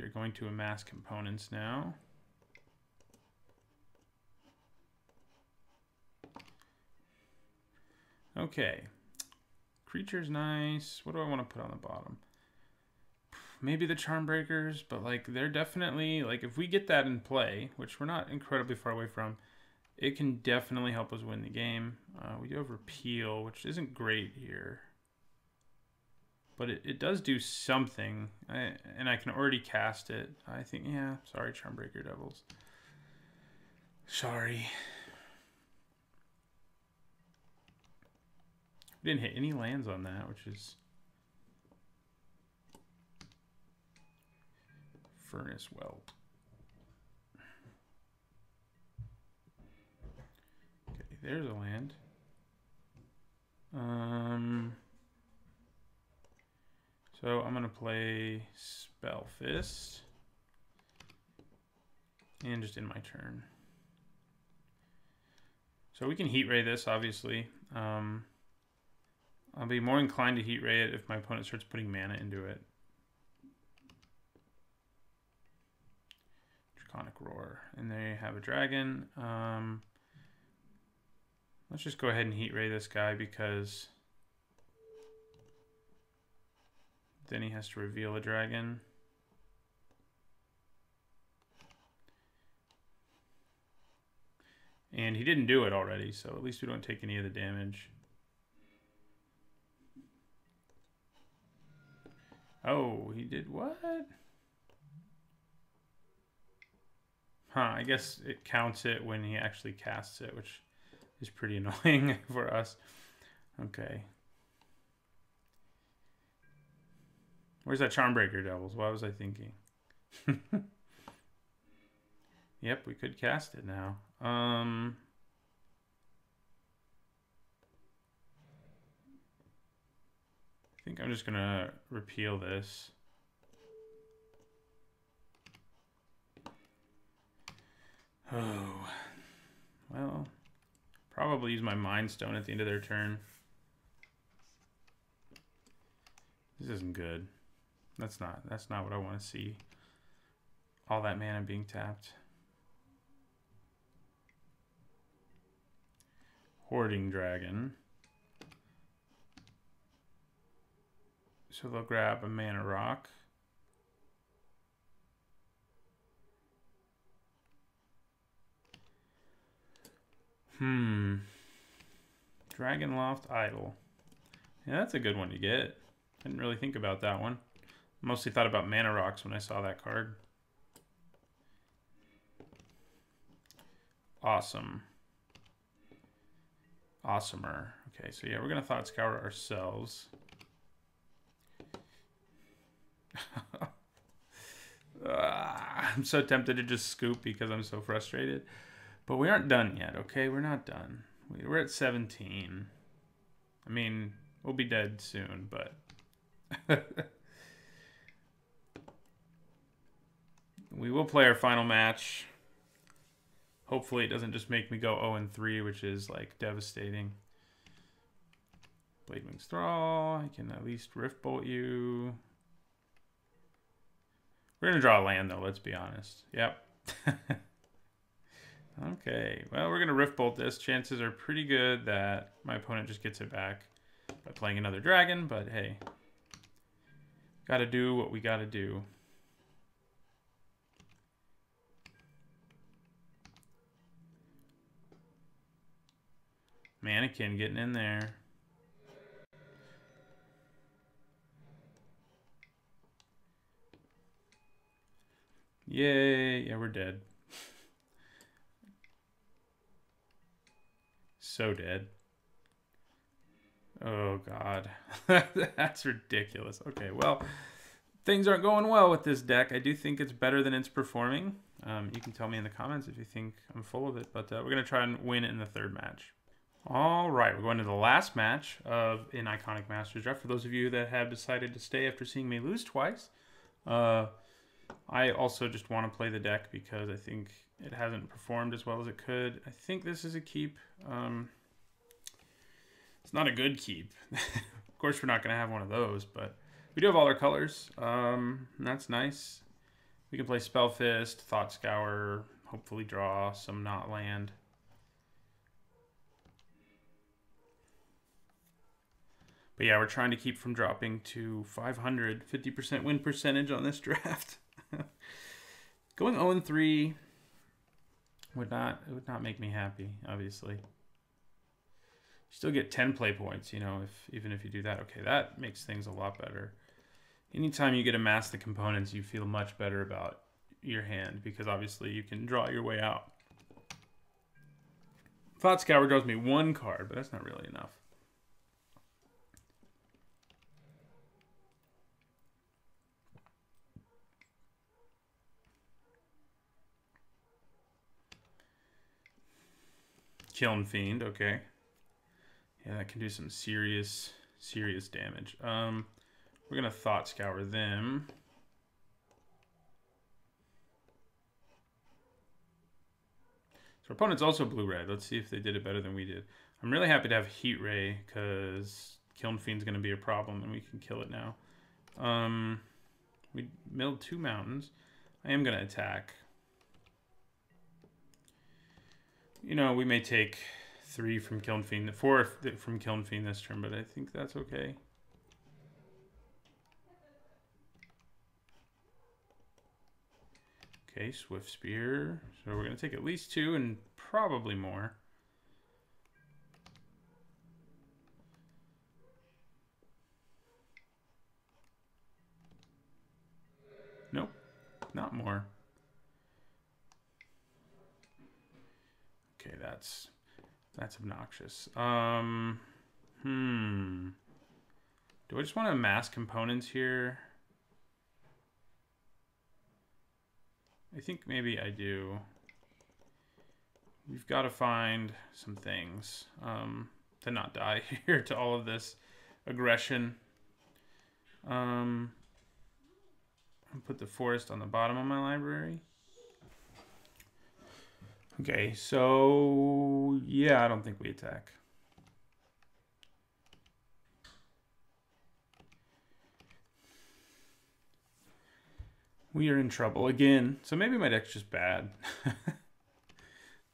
S1: are going to amass components now. Okay. Creature's nice. What do I want to put on the bottom? Maybe the Charm Breakers, but like they're definitely, like if we get that in play, which we're not incredibly far away from, it can definitely help us win the game. We do have Repeal, which isn't great here. But it does do something, and I can already cast it. I think, yeah, sorry, Charmbreaker Devils. Sorry. We didn't hit any lands on that, which is... Furnace Whelp. Okay, there's a land. So I'm going to play Spell Fist. And just in my turn. So we can Heat Ray this, obviously. I'll be more inclined to Heat Ray it if my opponent starts putting mana into it. Draconic Roar. And there you have a dragon. Let's just go ahead and Heat Ray this guy because then he has to reveal a dragon. And he didn't do it already, so at least we don't take any of the damage. Oh, he did what? Huh, I guess it counts it when he actually casts it, which is pretty annoying for us. Okay. Where's that Charmbreaker Devils? What was I thinking? Yep, we could cast it now. I think I'm just gonna repeal this. Oh, well, probably use my Mind Stone at the end of their turn. This isn't good. That's not what I want to see. All that mana being tapped. Hoarding Dragon. So they'll grab a Mana Rock. Dragonloft Idol. Yeah, that's a good one to get. Didn't really think about that one. Mostly thought about Mana Rocks when I saw that card. Awesome. Awesomer. Okay, so yeah, we're going to Thought Scour ourselves. I'm so tempted to just scoop because I'm so frustrated. But we aren't done yet, okay? We're not done. We're at 17. I mean, we'll be dead soon, but... we will play our final match. Hopefully it doesn't just make me go 0-3, which is, like, devastating. Bladewing's Thrall. I can at least Rift Bolt you. We're going to draw a land, though, let's be honest. Yep. Okay, well, we're going to Rift Bolt this. Chances are pretty good that my opponent just gets it back by playing another dragon, but hey. Gotta do what we gotta do. Mannequin getting in there. Yay, yeah, we're dead. So dead. Oh, God. That's ridiculous. Okay, well, things aren't going well with this deck. I do think it's better than it's performing. You can tell me in the comments if you think I'm full of it, but we're going to try and win in the third match. All right, we're going to the last match of an Iconic Masters draft. For those of you that have decided to stay after seeing me lose twice, I also just want to play the deck because I think it hasn't performed as well as it could. I think this is a keep. It's not a good keep. Of course, we're not going to have one of those, but we do have all our colors. And that's nice. We can play Spellfist, Thought Scour, hopefully draw some not land. But yeah, we're trying to keep from dropping to 500, 50% win percentage on this draft. Going 0-3 would not make me happy, obviously. You still get 10 play points, you know, even if you do that. Okay, that makes things a lot better. Anytime you get to mass the components, you feel much better about your hand because obviously you can draw your way out. Thought Scour draws me 1 card, but that's not really enough. Kiln Fiend, okay. Yeah, that can do some serious damage. We're gonna Thought Scour them. So our opponent's also blue-red. Let's see if they did it better than we did. I'm really happy to have Heat Ray because Kiln Fiend's gonna be a problem and we can kill it now. We milled 2 mountains. I am gonna attack. You know, we may take 3 from Kiln Fiend, 4 from Kiln Fiend this turn, but I think that's okay. Okay, Swift Spear. So we're going to take at least 2 and probably more. Nope, not more. Okay, that's obnoxious. Do I just want to amass components here? I think maybe I do. We've got to find some things to not die here to all of this aggression. I'll put the forest on the bottom of my library. Okay, so yeah, I don't think we attack. We are in trouble again. So maybe my deck's just bad.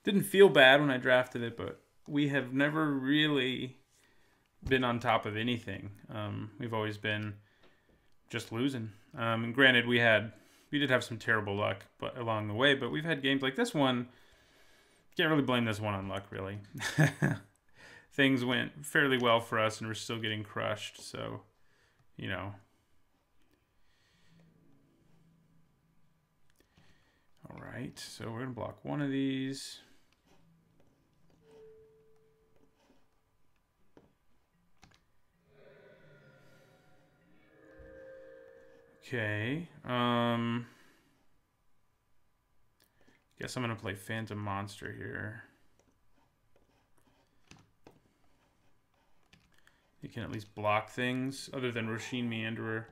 S1: Didn't feel bad when I drafted it, but we have never really been on top of anything. We've always been just losing. And granted, we did have some terrible luck along the way, but we've had games like this one. Can't really blame this one on luck, really. Things went fairly well for us, and we're still getting crushed. So, you know. All right, so we're going to block one of these. Okay. Guess I'm going to play Phantom Monster here. You can at least block things other than Roshin Meanderer.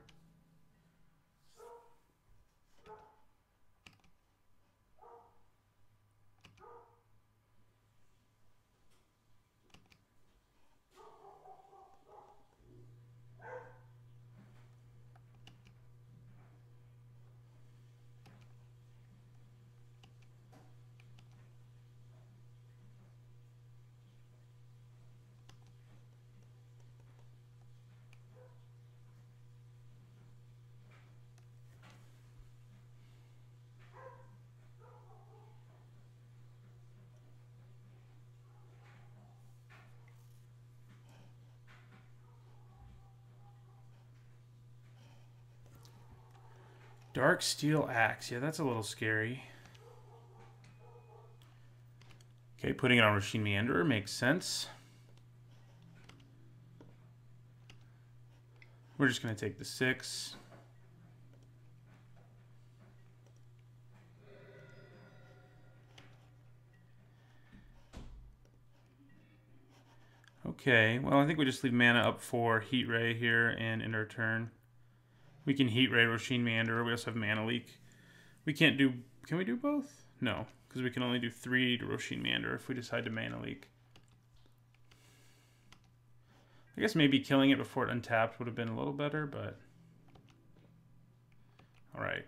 S1: Dark Steel Axe. Yeah, that's a little scary. Okay, putting it on Roshin Meanderer makes sense. We're just going to take the 6. Okay, well, I think we just leave mana up for Heat Ray here and end our turn. We can Heat Ray Roshin Meanderer. We also have Mana Leak. We can't do... Can we do both? No, because we can only do 3 to Roshin Meanderer if we decide to Mana Leak. I guess maybe killing it before it untapped would have been a little better, but... Alright.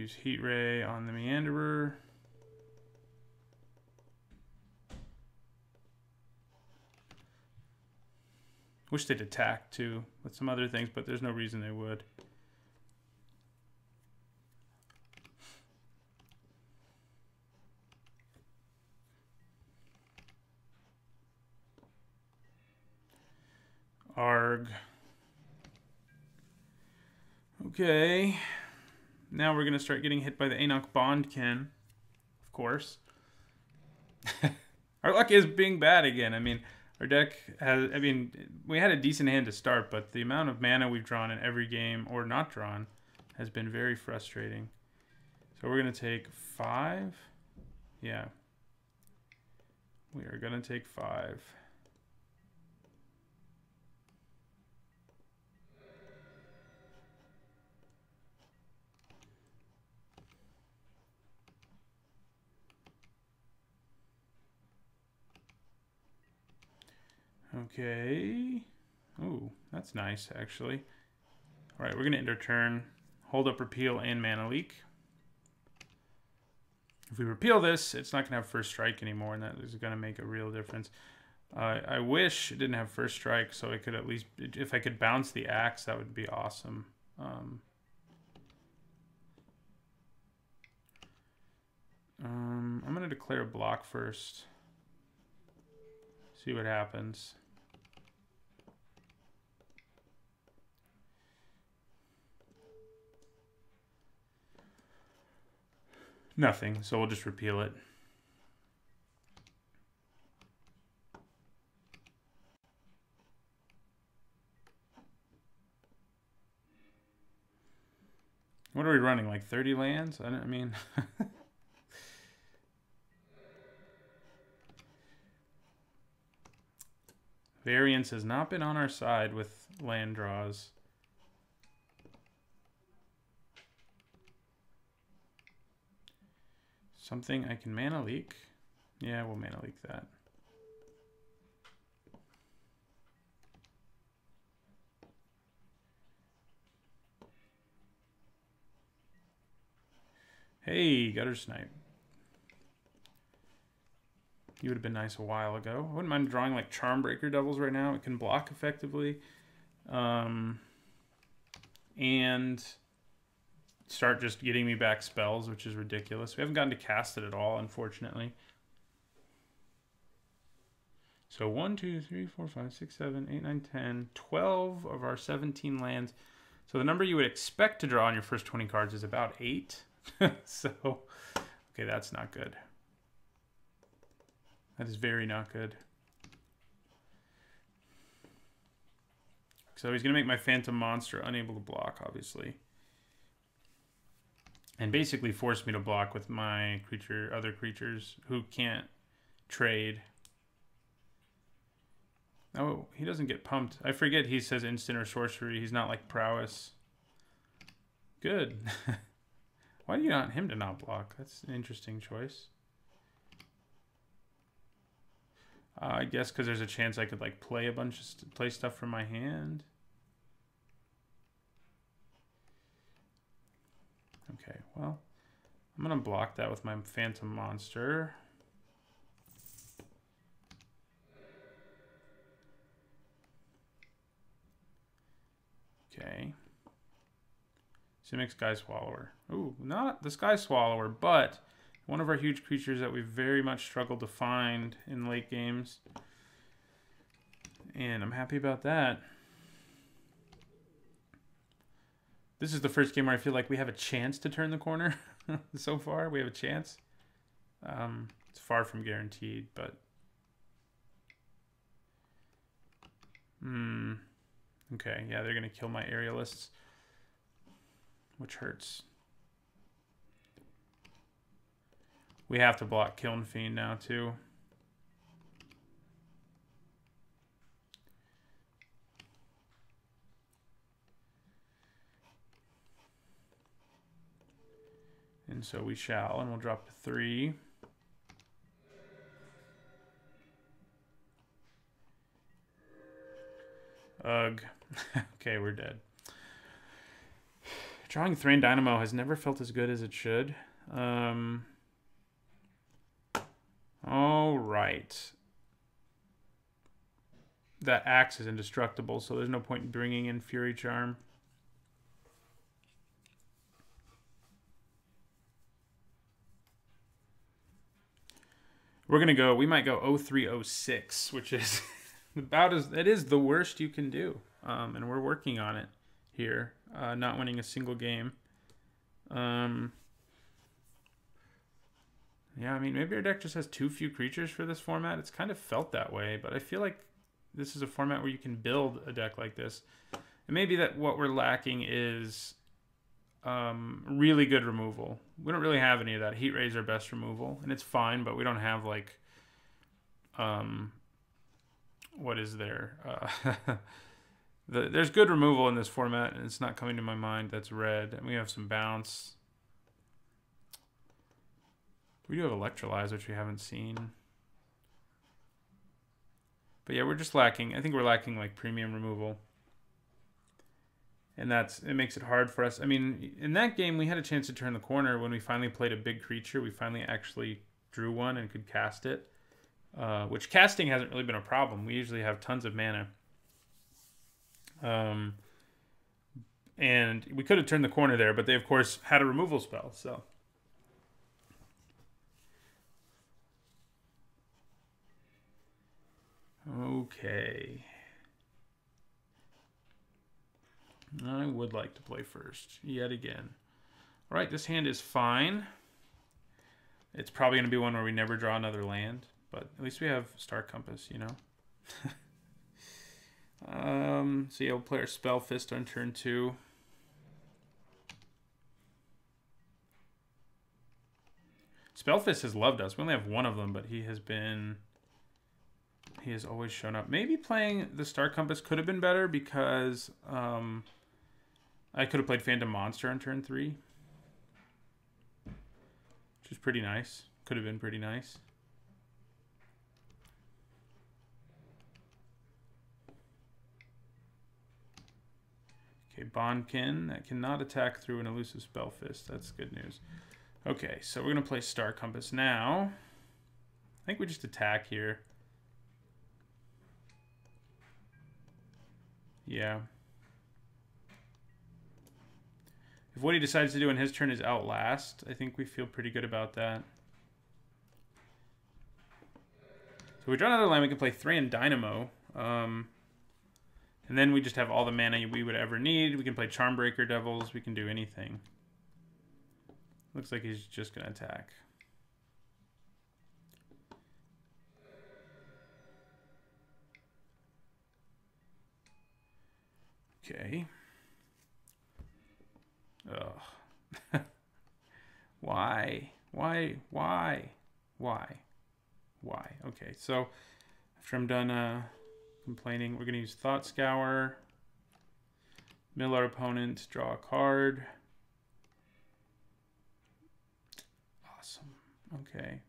S1: use Heat Ray on the Meanderer. Wish they'd attack too with some other things, but there's no reason they would. Arg. Okay. Now we're going to start getting hit by the Anok Bondkin, of course. Our luck is being bad again. I mean, our deck has, we had a decent hand to start, but the amount of mana we've drawn in every game, or not drawn, has been very frustrating. So we're going to take 5. Yeah. We are going to take 5. Okay. Ooh, that's nice, actually. All right, we're going to end our turn. Hold up Repeal and Mana Leak. If we repeal this, it's not going to have First Strike anymore, and that is going to make a real difference. I wish it didn't have First Strike, so I could at least... If I could bounce the Axe, that would be awesome. I'm going to declare a block first. See what happens. Nothing, so we'll just repeal it. What are we running, like 30 lands? I mean... Variance has not been on our side with land draws. Something I can Mana Leak. Yeah, we'll Mana Leak that. Hey, Gutter Snipe. You would have been nice a while ago. I wouldn't mind drawing like Charmbreaker Devils right now. It can block effectively. And start just getting me back spells, which is ridiculous. We haven't gotten to cast it at all, unfortunately. So 1, 2, 3, 4, 5, 6, 7, 8, 9, 10, 12 of our 17 lands. So the number you would expect to draw on your first 20 cards is about 8. So, okay, that's not good. That is very not good. So he's going to make my Phantom Monster unable to block, obviously. And basically force me to block with my other creatures who can't trade. Oh, he doesn't get pumped. I forget he says instant or sorcery. He's not like prowess. Good. Why do you want him to not block? That's an interesting choice. I guess because there's a chance I could like play play stuff from my hand. Okay, well, I'm gonna block that with my Phantom Monster. Okay. Simic Sky Swallower. Ooh, not the Sky Swallower, but one of our huge creatures that we've very much struggled to find in late games. And I'm happy about that. This is the first game where I feel like we have a chance to turn the corner. So far, we have a chance. It's far from guaranteed, but... Okay, yeah, they're going to kill my Aerialists, which hurts. We have to block Kiln Fiend now, too. And so we shall, and we'll drop to 3. Ugh. Okay, we're dead. Drawing Thrain Dynamo has never felt as good as it should. All right. That axe is indestructible, so there's no point in bringing in Fury Charm. We're going to go, we might go 0306, which is about as, it is the worst you can do. And we're working on it here, not winning a single game. Yeah, I mean, maybe our deck just has too few creatures for this format. It's kind of felt that way, but I feel like this is a format where you can build a deck like this. And maybe that what we're lacking is really good removal. We don't really have any of that. Heat Ray is our best removal, and it's fine, but we don't have, like, what is there? There's good removal in this format, and it's not coming to my mind. That's red. And we have some bounce. We do have Electrolyze, which we haven't seen. But yeah, we're just lacking. I think we're lacking, like, premium removal. And it makes it hard for us. I mean, in that game, we had a chance to turn the corner when we finally played a big creature. We finally actually drew one and could cast it. Which casting hasn't really been a problem. We usually have tons of mana. And we could have turned the corner there, but they, of course, had a removal spell, so... Okay. I would like to play first, yet again. All right, this hand is fine. It's probably going to be one where we never draw another land, but at least we have Star Compass, you know? So yeah, we'll play our Spell Fist on turn 2. Spell Fist has loved us. We only have one of them, but he has always shown up. Maybe playing the Star Compass could have been better because I could have played Phantom Monster on turn 3. Which is pretty nice. Could have been pretty nice. Okay, Bondkin. That cannot attack through an elusive Spell Fist. That's good news. Okay, so we're going to play Star Compass now. I think we just attack here. Yeah. If what he decides to do in his turn is Outlast, I think we feel pretty good about that. So we draw another land, we can play Thrain Dynamo. And then we just have all the mana we would ever need. We can play Charmbreaker Devils, we can do anything. Looks like he's just going to attack. Okay. Ugh. Why? Okay, so after I'm done complaining, we're going to use Thought Scour. Mill our opponent, draw a card. Awesome. Okay.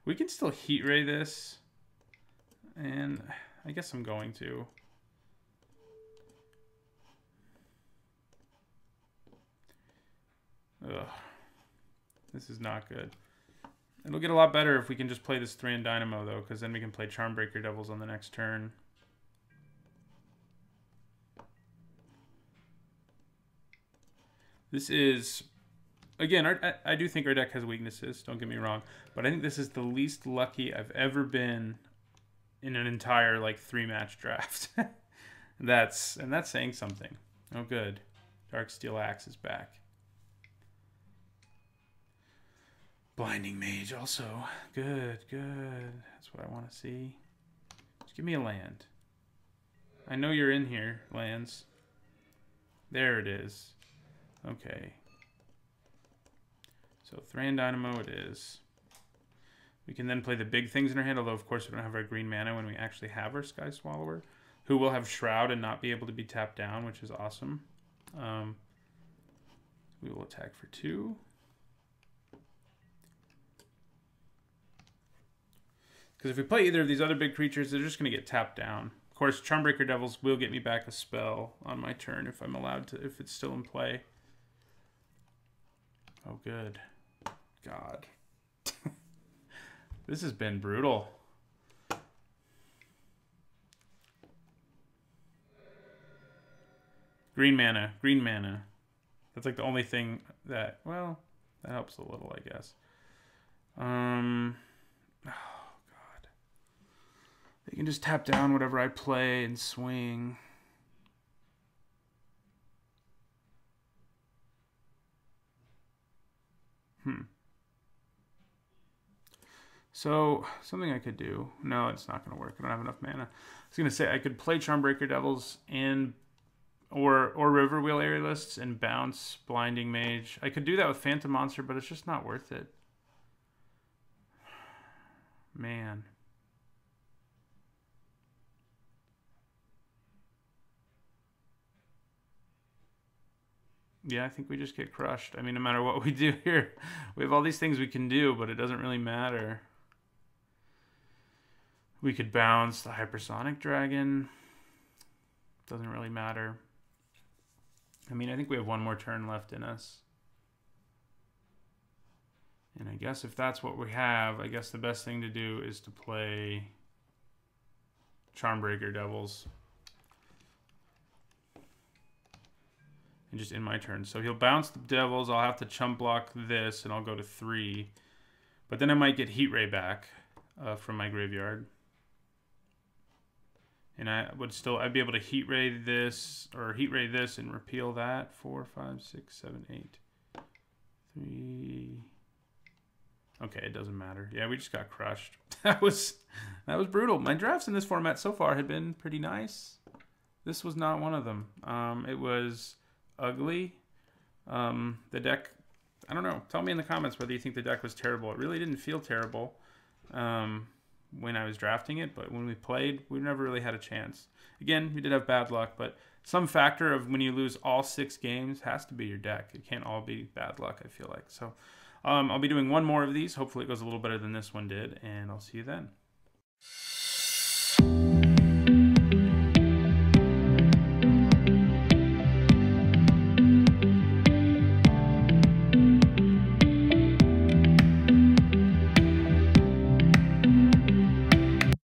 S1: We can still Heat Ray this. And I guess I'm going to. Ugh. This is not good. It'll get a lot better if we can just play this Thrain Dynamo, though, because then we can play Charmbreaker Devils on the next turn. This is... Again, I do think our deck has weaknesses, don't get me wrong, but I think this is the least lucky I've ever been in an entire, like, 3-match draft. That's saying something. Oh, good. Darksteel Axe is back. Blinding Mage also. Good, good. That's what I want to see. Just give me a land. I know you're in here, lands. There it is. Okay. So Thrain Dynamo it is. We can then play the big things in our hand, although of course we don't have our green mana when we actually have our Sky Swallower, who will have Shroud and not be able to be tapped down, which is awesome. We will attack for 2. Because if we play either of these other big creatures, they're just going to get tapped down Of course, Charmbreaker Devils will get me back a spell on my turn if I'm allowed to, if it's still in play. Oh, good. God. This has been brutal. Green mana. Green mana. That's like the only thing that, well, that helps a little, I guess. Oh, God. They can just tap down whatever I play and swing. So, something I could do. No, it's not going to work. I don't have enough mana. I was going to say I could play Charmbreaker Devils and or Riverwheel Aerialists and bounce Blinding Mage. I could do that with Phantom Monster, but it's just not worth it. Man. Yeah, I think we just get crushed. I mean, no matter what we do here, we have all these things we can do, but it doesn't really matter. We could bounce the Hypersonic Dragon. Doesn't really matter. I mean, I think we have one more turn left in us. And I guess if that's what we have, I guess the best thing to do is to play Charmbreaker Devils. And just in my turn. So he'll bounce the Devils. I'll have to chump block this, and I'll go to 3. But then I might get Heat Ray back from my graveyard. And I'd be able to Heat Ray this, or Heat Ray this and repeal that. 4, 5, 6, 7, 8. 3. Okay, it doesn't matter. Yeah, we just got crushed. That was brutal. My drafts in this format so far had been pretty nice. This was not one of them. It was ugly. The deck, I don't know. Tell me in the comments whether you think the deck was terrible. It really didn't feel terrible when I was drafting it, but when we played, we never really had a chance. Again, we did have bad luck, but some factor of when you lose all 6 games has to be your deck. It can't all be bad luck, I feel like. So I'll be doing one more of these. Hopefully it goes a little better than this one did, and I'll see you then.